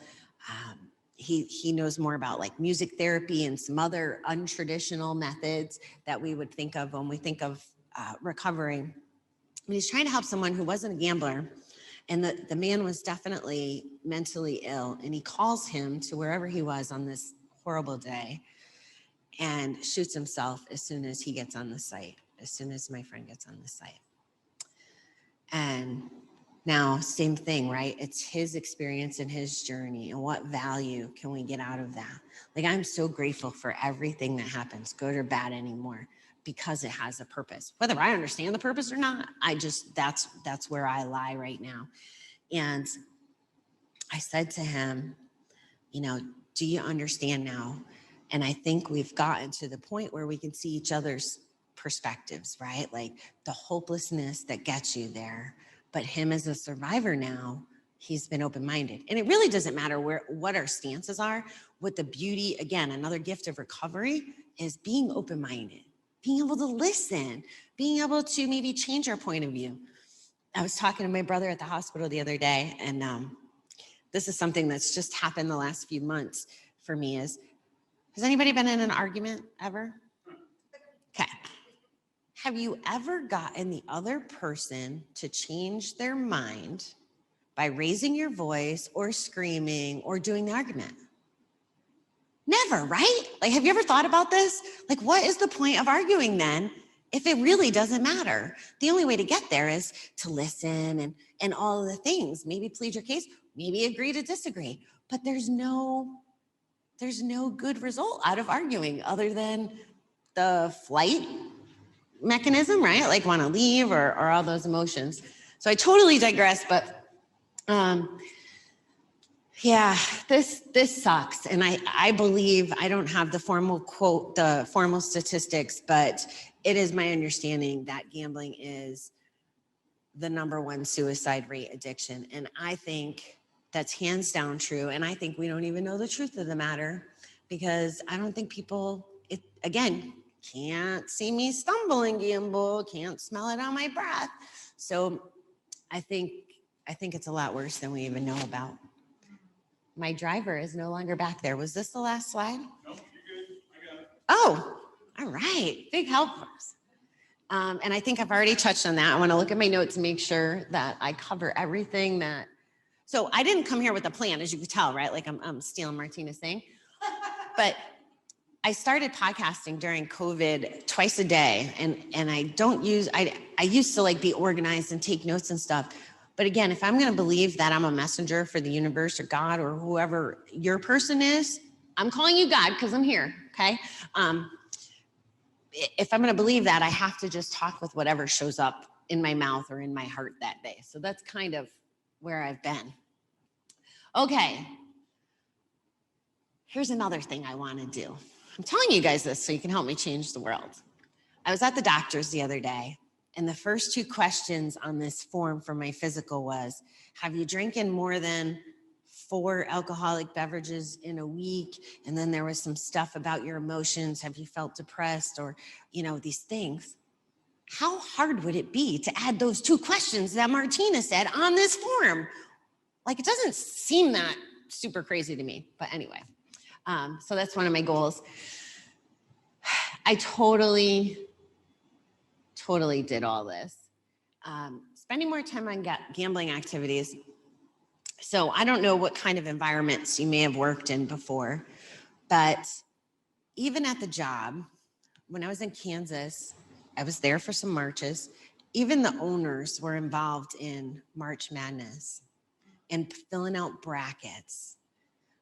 He knows more about like music therapy and some other untraditional methods that we would think of when we think of recovering. But he's trying to help someone who wasn't a gambler. And the man was definitely mentally ill, and he calls him to wherever he was on this horrible day and shoots himself as soon as he gets on the site, as soon as my friend gets on the site. And now, same thing, right? It's his experience and his journey, and what value can we get out of that? Like, I'm so grateful for everything that happens, good or bad anymore. because it has a purpose. Whether I understand the purpose or not, that's where I lie right now. And I said to him, you know, do you understand now? And I think we've gotten to the point where we can see each other's perspectives, right? Like the hopelessness that gets you there. But him as a survivor now, he's been open-minded. And it really doesn't matter what our stances are. What the beauty, again, another gift of recovery is being open-minded, being able to listen, being able to maybe change our point of view. I was talking to my brother at the hospital the other day, and this is something that's just happened the last few months for me is, has anybody been in an argument ever? Okay. Have you ever gotten the other person to change their mind by raising your voice or screaming or doing the argument? Never, right? Like, have you ever thought about this? Like, what is the point of arguing then if it really doesn't matter? The only way to get there is to listen and all of the things, maybe plead your case, maybe agree to disagree, but there's no good result out of arguing other than the flight mechanism, right? Like want to leave or all those emotions. So I totally digress, but yeah, this sucks. And I believe, I don't have the formal quote, the formal statistics, but it is my understanding that gambling is the #1 suicide rate addiction. And I think that's hands down true. And I think we don't even know the truth of the matter because I don't think people, again, can't see me stumble and gamble, can't smell it on my breath. So I think it's a lot worse than we even know about. My driver is no longer back there. Was this the last slide? No, you're good. I got it. Oh, all right. Big help for us. And I think I've already touched on that. I want to look at my notes and make sure that I cover everything that. So I didn't come here with a plan, as you could tell, right? Like I'm stealing Martina's thing. But I started podcasting during COVID twice a day. And I used to like be organized and take notes and stuff. But again, if I'm going to believe that I'm a messenger for the universe or God or whoever your person is, I'm calling you God because I'm here, okay? If I'm going to believe that, I have to just talk with whatever shows up in my mouth or in my heart that day. So that's kind of where I've been. Okay. Here's another thing I want to do. I'm telling you guys this so you can help me change the world. I was at the doctor's the other day, and the first 2 questions on this form for my physical was, have you drinking more than 4 alcoholic beverages in a week? And then there was some stuff about your emotions. Have you felt depressed or, these things? How hard would it be to add those 2 questions that Martina said on this form? Like, it doesn't seem that super crazy to me, but anyway. So that's one of my goals. I totally did all this. Spending more time on gambling activities. So I don't know what kind of environments you may have worked in before, but even at the job, when I was in Kansas, I was there for some marches. Even the owners were involved in March Madness and filling out brackets,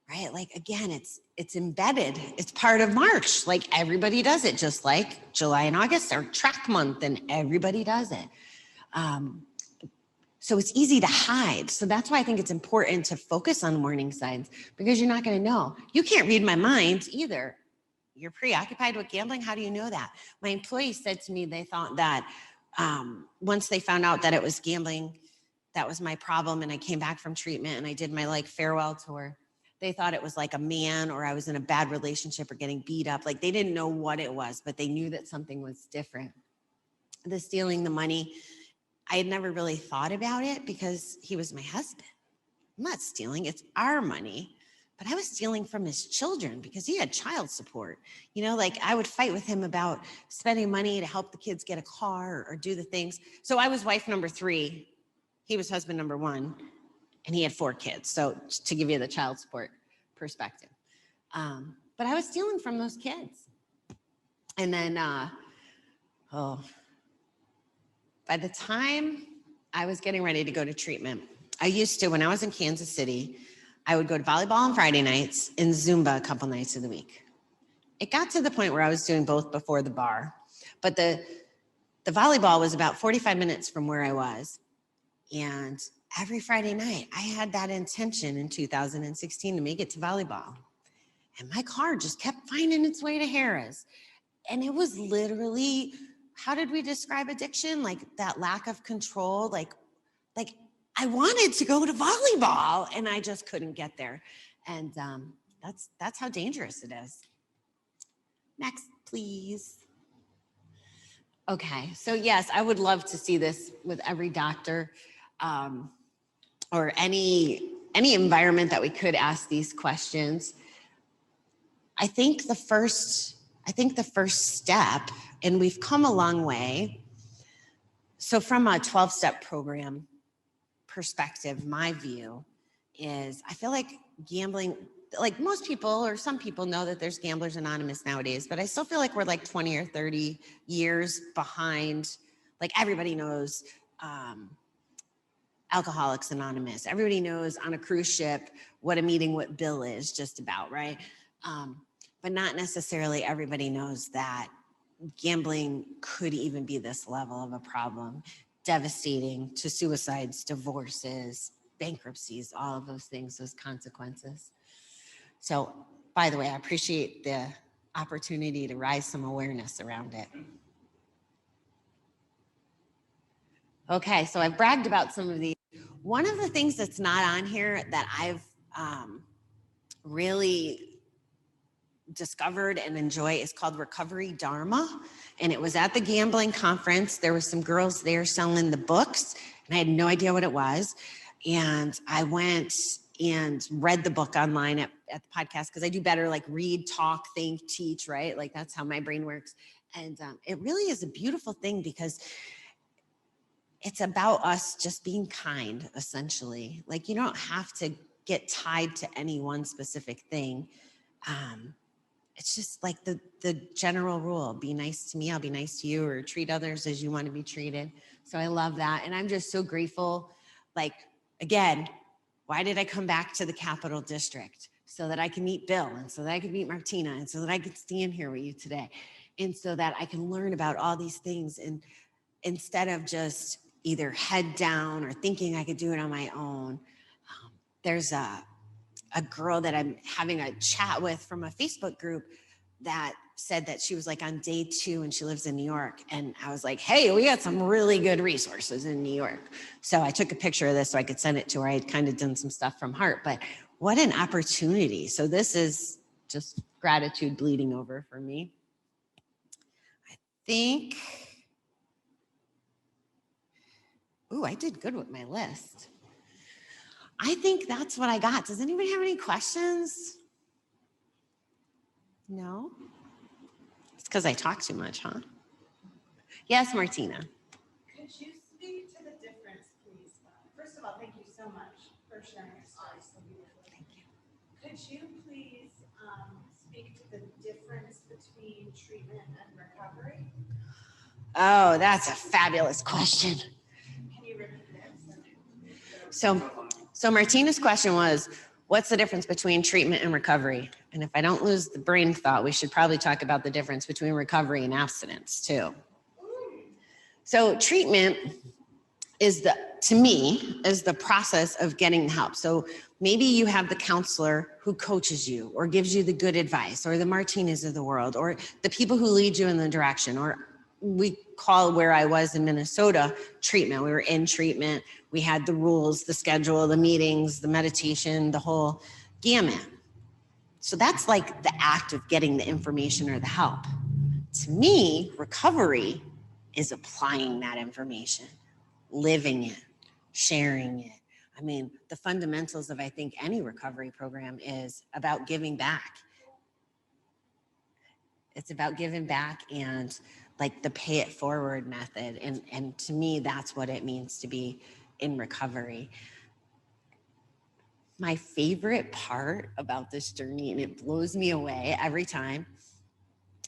right? Like, again, it's embedded. It's part of March. Like, everybody does it, just like July and August are track month and everybody does it. So it's easy to hide. So that's why I think it's important to focus on warning signs, because you're not going to know. You can't read my mind either. You're preoccupied with gambling. How do you know that? My employees said to me, they thought that once they found out that it was gambling, that was my problem. And I came back from treatment and I did my farewell tour. They thought it was like a man or I was in a bad relationship or getting beat up. Like, they didn't know what it was, but they knew that something was different. The stealing the money, I had never really thought about it because he was my husband. I'm not stealing, it's our money. But I was stealing from his children because he had child support. I would fight with him about spending money to help the kids get a car or do the things. So I was wife number 3. He was husband number 1. And he had 4 kids. So to give you the child support perspective. But I was stealing from those kids. And then, by the time I was getting ready to go to treatment, I used to, when I was in Kansas City, I would go to volleyball on Friday nights and Zumba a couple nights of the week. It got to the point where I was doing both before the bar. But the volleyball was about 45 minutes from where I was. And every Friday night, I had that intention in 2016 to make it to volleyball. And my car just kept finding its way to Harrah's. And it was literally, how did we describe addiction? Like that lack of control, like I wanted to go to volleyball and I just couldn't get there. And that's how dangerous it is. Next, please. Okay, so yes, I would love to see this with every doctor or any environment that we could ask these questions. I think the first step, and we've come a long way. So from a 12-step program perspective, my view is I feel like gambling, like most people or some people know that there's Gamblers Anonymous nowadays, but I still feel like we're like 20 or 30 years behind. Like everybody knows Alcoholics Anonymous. Everybody knows on a cruise ship what a meeting with Bill is just about, right? But not necessarily everybody knows that gambling could even be this level of a problem, devastating to suicides, divorces, bankruptcies, all of those things, those consequences. So, by the way, I appreciate the opportunity to raise some awareness around it. Okay, so I've bragged about some of these. One of the things that's not on here that I've really discovered and enjoy is called Recovery Dharma. And it was at the gambling conference. There were some girls there selling the books, and I had no idea what it was. And I went and read the book online at the podcast, because I do better like read, talk, think, teach, right? Like that's how my brain works. And it really is a beautiful thing, because it's about us just being kind, essentially. Like you don't have to get tied to any one specific thing. It's just like the general rule: be nice to me, I'll be nice to you, or treat others as you want to be treated. So I love that. And I'm just so grateful. Like, again, why did I come back to the Capital District? So that I can meet Bill, and so that I can meet Martina, and so that I could stand here with you today, and so that I can learn about all these things. And instead of just either head down or thinking I could do it on my own, there's a girl that I'm having a chat with from a Facebook group that said that she was like on day 2 and she lives in New York. And I was like, hey, we got some really good resources in New York. So I took a picture of this so I could send it to her. I had kind of done some stuff from heart, but what an opportunity. So this is just gratitude bleeding over for me. I think, I did good with my list. I think that's what I got. Does anybody have any questions? No? It's because I talk too much, huh? Yes, Martina. Could you speak to the difference, please? First of all, thank you so much for sharing your story so beautifully. Thank you. Could you please speak to the difference between treatment and recovery? Oh, that's a fabulous question. Can you repeat it? So Martina's question was, what's the difference between treatment and recovery? And if I don't lose the brain thought, we should probably talk about the difference between recovery and abstinence too. So treatment to me, is the process of getting help. So maybe you have the counselor who coaches you or gives you the good advice, or the Martinez of the world, or the people who lead you in the direction, or we call where I was in Minnesota treatment. We were in treatment. We had the rules, the schedule, the meetings, the meditation, the whole gamut. So that's like the act of getting the information or the help. To me, recovery is applying that information, living it, sharing it. I mean, the fundamentals of, I think, any recovery program is about giving back. It's about giving back and like the pay it forward method. And to me, that's what it means to be in recovery. My favorite part about this journey, and it blows me away every time,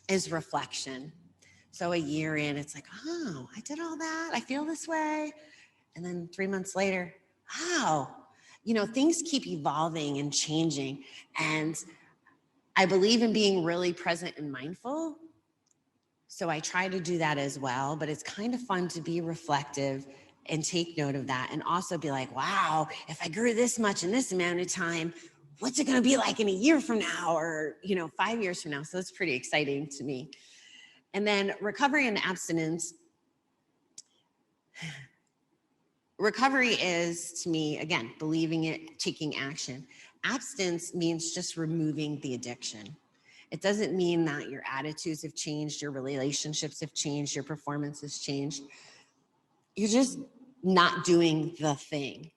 is reflection. So a year in, it's like, oh, I did all that. I feel this way. And then 3 months later, wow, things keep evolving and changing. And I believe in being really present and mindful. So I try to do that as well, but it's kind of fun to be reflective and take note of that, and also be like, wow, if I grew this much in this amount of time, what's it going to be like in a year from now, or 5 years from now? So it's pretty exciting to me. And then recovery and abstinence. Recovery is, to me, again, believing it, taking action. Abstinence means just removing the addiction. It doesn't mean that your attitudes have changed, your relationships have changed, your performance has changed. You're just not doing the thing.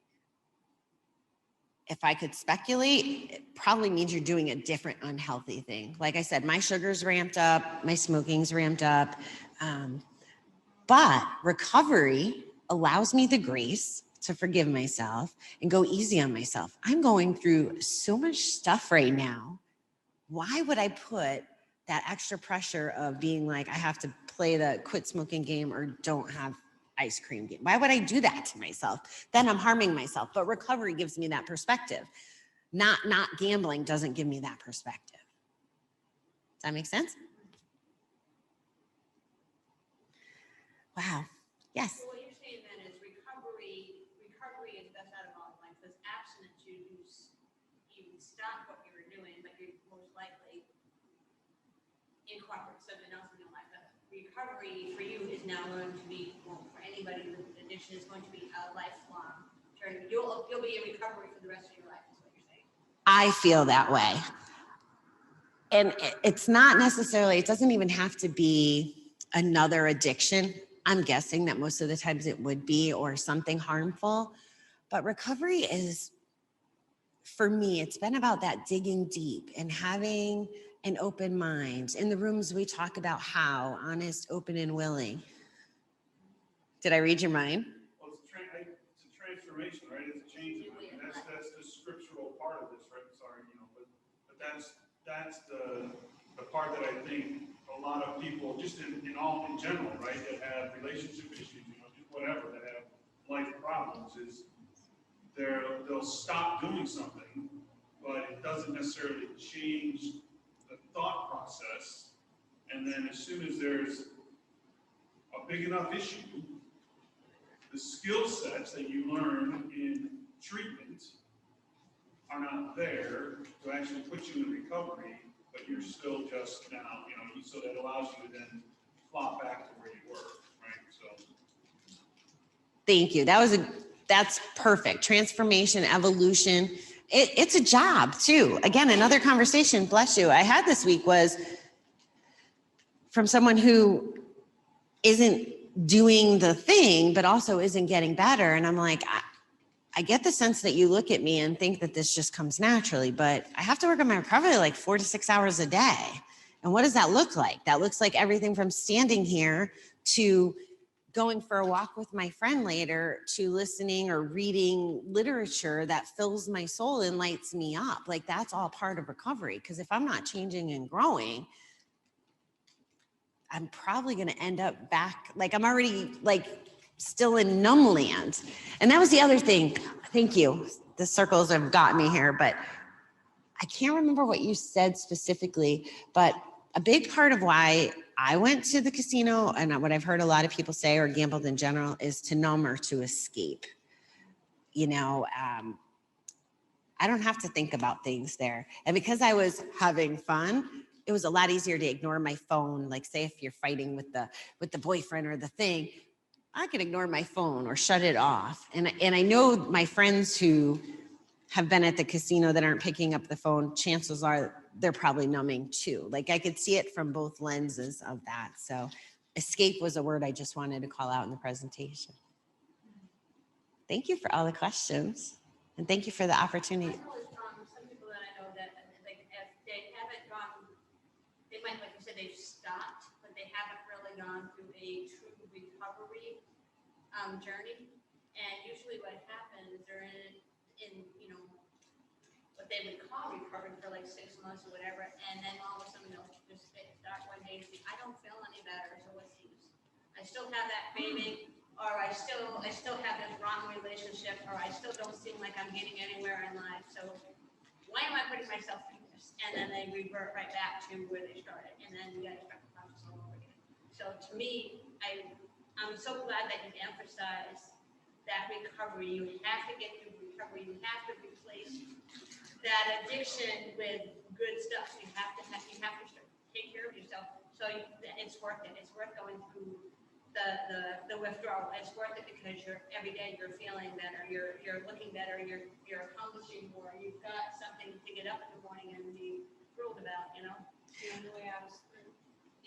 If I could speculate, it probably means you're doing a different unhealthy thing. Like I said, my sugar's ramped up, my smoking's ramped up. But recovery allows me the grace to forgive myself and go easy on myself. I'm going through so much stuff right now. Why would I put that extra pressure of being like, I have to play the quit smoking game or don't have ice cream game? Why would I do that to myself? Then I'm harming myself. But recovery gives me that perspective. Not gambling doesn't give me that perspective. Does that make sense? Wow. Yes. So what you're saying then is recovery is best out of all life, because abstinence, you stop what you were doing, but you most likely incorporate something else in your life. But recovery for you is now going to be, well, for anybody with addiction, is going to be a lifelong journey. You'll be in recovery for the rest of your life, is what you're saying. I feel that way. And it's not necessarily, it doesn't even have to be another addiction. I'm guessing that most of the times it would be, or something harmful. But recovery is, for me, it's been about that digging deep and having an open mind. In the rooms, we talk about how, honest, open, and willing. Did I read your mind? Well, it's a transformation, right? It's a change. And that's the scriptural part of this, right? Sorry, but that's the part that I think a lot of people, just in general, right, that have relationship issues, just whatever, that have life problems, is they'll stop doing something, but it doesn't necessarily change the thought process. And then as soon as there's a big enough issue, the skill sets that you learn in treatment are not there to actually put you in recovery, but you're still just now, so that allows you to then flop back to where you were, right? So. Thank you. That's perfect. Transformation, evolution. It's a job too. Again, another conversation, bless you, I had this week was from someone who isn't doing the thing, but also isn't getting better. And I'm like, I get the sense that you look at me and think that this just comes naturally, but I have to work on my recovery like 4 to 6 hours a day. And what does that look like? That looks like everything from standing here to going for a walk with my friend later, to listening or reading literature that fills my soul and lights me up. Like, that's all part of recovery. Because if I'm not changing and growing, I'm probably going to end up back, like I'm already still in numb land. And that was the other thing. Thank you. The circles have got me here, but I can't remember what you said specifically, but a big part of why I went to the casino, and what I've heard a lot of people say, or gambled in general, is to numb or to escape. I don't have to think about things there. And because I was having fun, it was a lot easier to ignore my phone. Like, say if you're fighting with the boyfriend or the thing, I can ignore my phone or shut it off. And I know my friends who have been at the casino that aren't picking up the phone, chances are they're probably numbing too. Like, I could see it from both lenses of that. So escape was a word I just wanted to call out in the presentation. Thank you for all the questions. And thank you for the opportunity. I know some people that I know that, like, if they haven't gone, they might, like you said, they've stopped, but they haven't really gone through a true recovery journey. And usually what happens, they're in what they would call recovery for like 6 months or whatever, and then all of a sudden they'll just start one day and say, I don't feel any better, so what's the use? I still have that craving, or I still have this wrong relationship, or I still don't seem like I'm getting anywhere in life, so why am I putting myself through this? And then they revert right back to where they started, and then you gotta start the process all over again. So to me, I'm so glad that you emphasize that recovery. You have to get through recovery. You have to replace that addiction with good stuff. You have to take care of yourself. So it's worth it. It's worth going through the withdrawal. It's worth it because every day you're feeling better. You're looking better. You're accomplishing more. You've got something to get up in the morning and be thrilled about. You know the way I was.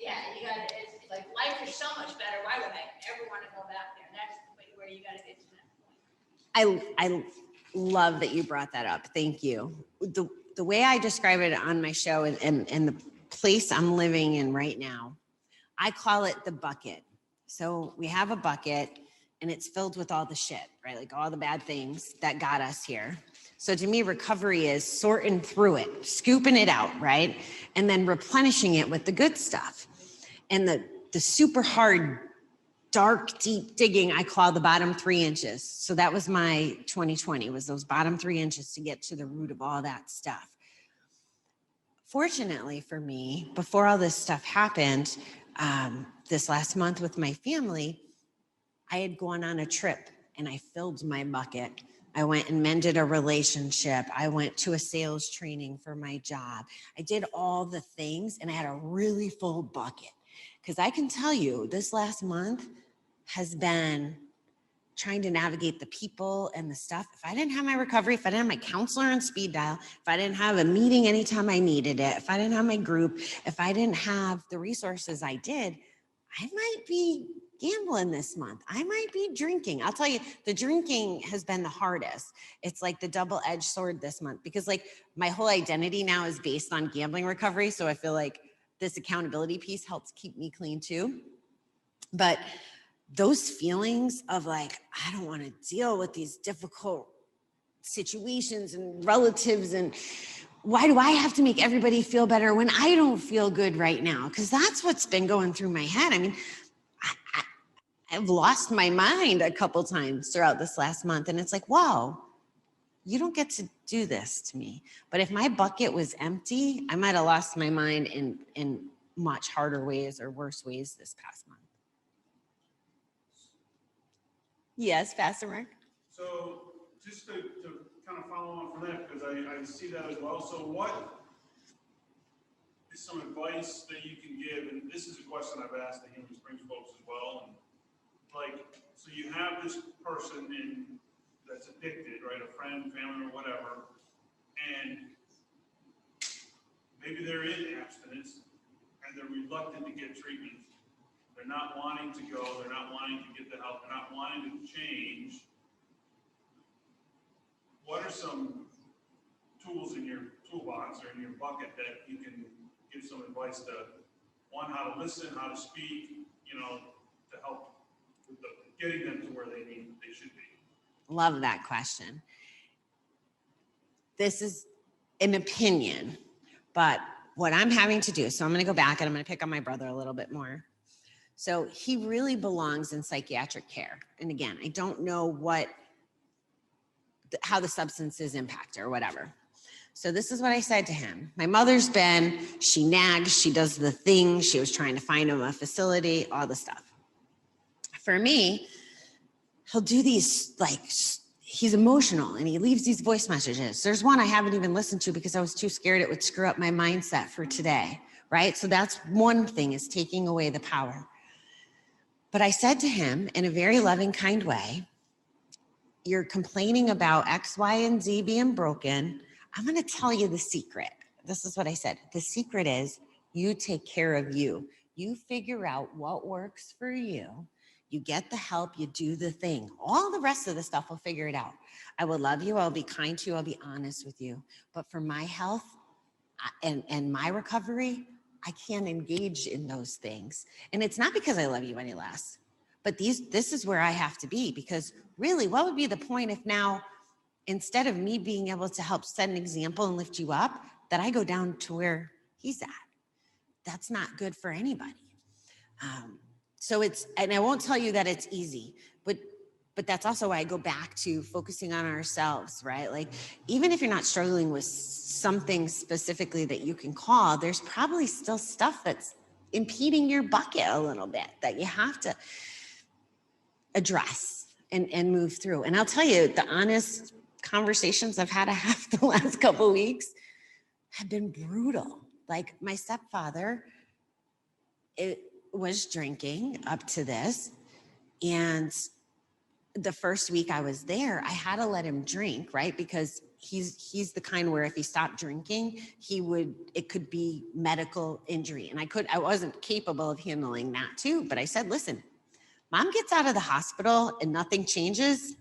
Yeah, you got to. It's like life is so much better. Why would I ever want to go back there? That's the way where you got to get to that point. I love that you brought that up. Thank you. The way I describe it on my show and the place I'm living in right now, I call it the bucket. So we have a bucket and it's filled with all the shit, right? Like all the bad things that got us here. So to me, recovery is sorting through it, scooping it out, right? And then replenishing it with the good stuff. And the super hard, dark, deep digging, I call the bottom 3 inches. So that was my 2020, was those bottom 3 inches to get to the root of all that stuff. Fortunately for me, before all this stuff happened, this last month with my family, I had gone on a trip and I filled my bucket. I went and mended a relationship. I went to a sales training for my job. I did all the things and I had a really full bucket. Because I can tell you, this last month has been trying to navigate the people and the stuff. If I didn't have my recovery, if I didn't have my counselor on speed dial, if I didn't have a meeting anytime I needed it, if I didn't have my group, if I didn't have the resources I did, I might be gambling this month. I might be drinking. I'll tell you, the drinking has been the hardest. It's like the double-edged sword this month because like my whole identity now is based on gambling recovery. So I feel like this accountability piece helps keep me clean too. But those feelings of like, I don't want to deal with these difficult situations and relatives and why do I have to make everybody feel better when I don't feel good right now? Because that's what's been going through my head. I mean, I've lost my mind a couple times throughout this last month. And it's like, wow, you don't get to do this to me. But if my bucket was empty, I might have lost my mind in much harder ways or worse ways this past month. Yes, Pastor Mark. So just to kind of follow on from that, because I see that as well. So what is some advice that you can give? And this is a question I've asked the Healing Springs folks as well. And like, so you have this person that's addicted, right? A friend, family, or whatever. And maybe they're in abstinence and they're reluctant to get treatment. They're not wanting to go. They're not wanting to get the help. They're not wanting to change. What are some tools in your toolbox or in your bucket that you can give some advice to, one, how to listen, how to speak, to help with getting them to where they should be? Love that question. This is an opinion, but what I'm having to do, so I'm going to go back and I'm going to pick on my brother a little bit more. So he really belongs in psychiatric care. And again, I don't know how the substances impact or whatever. So this is what I said to him. My mother's been, she nags, she does the thing. She was trying to find him a facility, all the stuff. For me, he'll do these, like, he's emotional and he leaves these voice messages. There's one I haven't even listened to because I was too scared it would screw up my mindset for today, right? So that's one thing, is taking away the power. But I said to him in a very loving, kind way, you're complaining about X, Y, and Z being broken. I'm going to tell you the secret. This is what I said. The secret is you take care of you. You figure out what works for you. You get the help, you do the thing. All the rest of the stuff will figure it out. I will love you. I'll be kind to you. I'll be honest with you. But for my health and my recovery, I can't engage in those things. And it's not because I love you any less, but this is where I have to be, because really, what would be the point if now, instead of me being able to help set an example and lift you up, that I go down to where he's at? That's not good for anybody. So and I won't tell you that it's easy, but that's also why I go back to focusing on ourselves, right? Like, even if you're not struggling with something specifically that you can call, there's probably still stuff that's impeding your bucket a little bit that you have to address and move through. And I'll tell you, the honest conversations I've had to have the last couple of weeks have been brutal. Like my stepfather, it was drinking up to this. And the first week I was there, I had to let him drink, right? Because he's the kind where if he stopped drinking, it could be medical injury. And I wasn't capable of handling that too. But I said, listen, mom gets out of the hospital and nothing changes.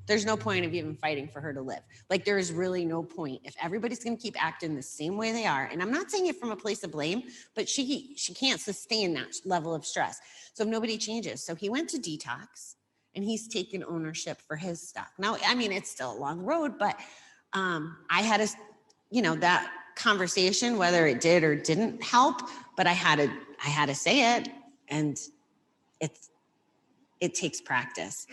There's no point of even fighting for her to live. Like there is really no point if everybody's going to keep acting the same way they are. And I'm not saying it from a place of blame, but she can't sustain that level of stress. So if nobody changes. So he went to detox and he's taken ownership for his stuff. Now, I mean, it's still a long road, but I had that conversation, whether it did or didn't help, but I had to say it, and it takes practice.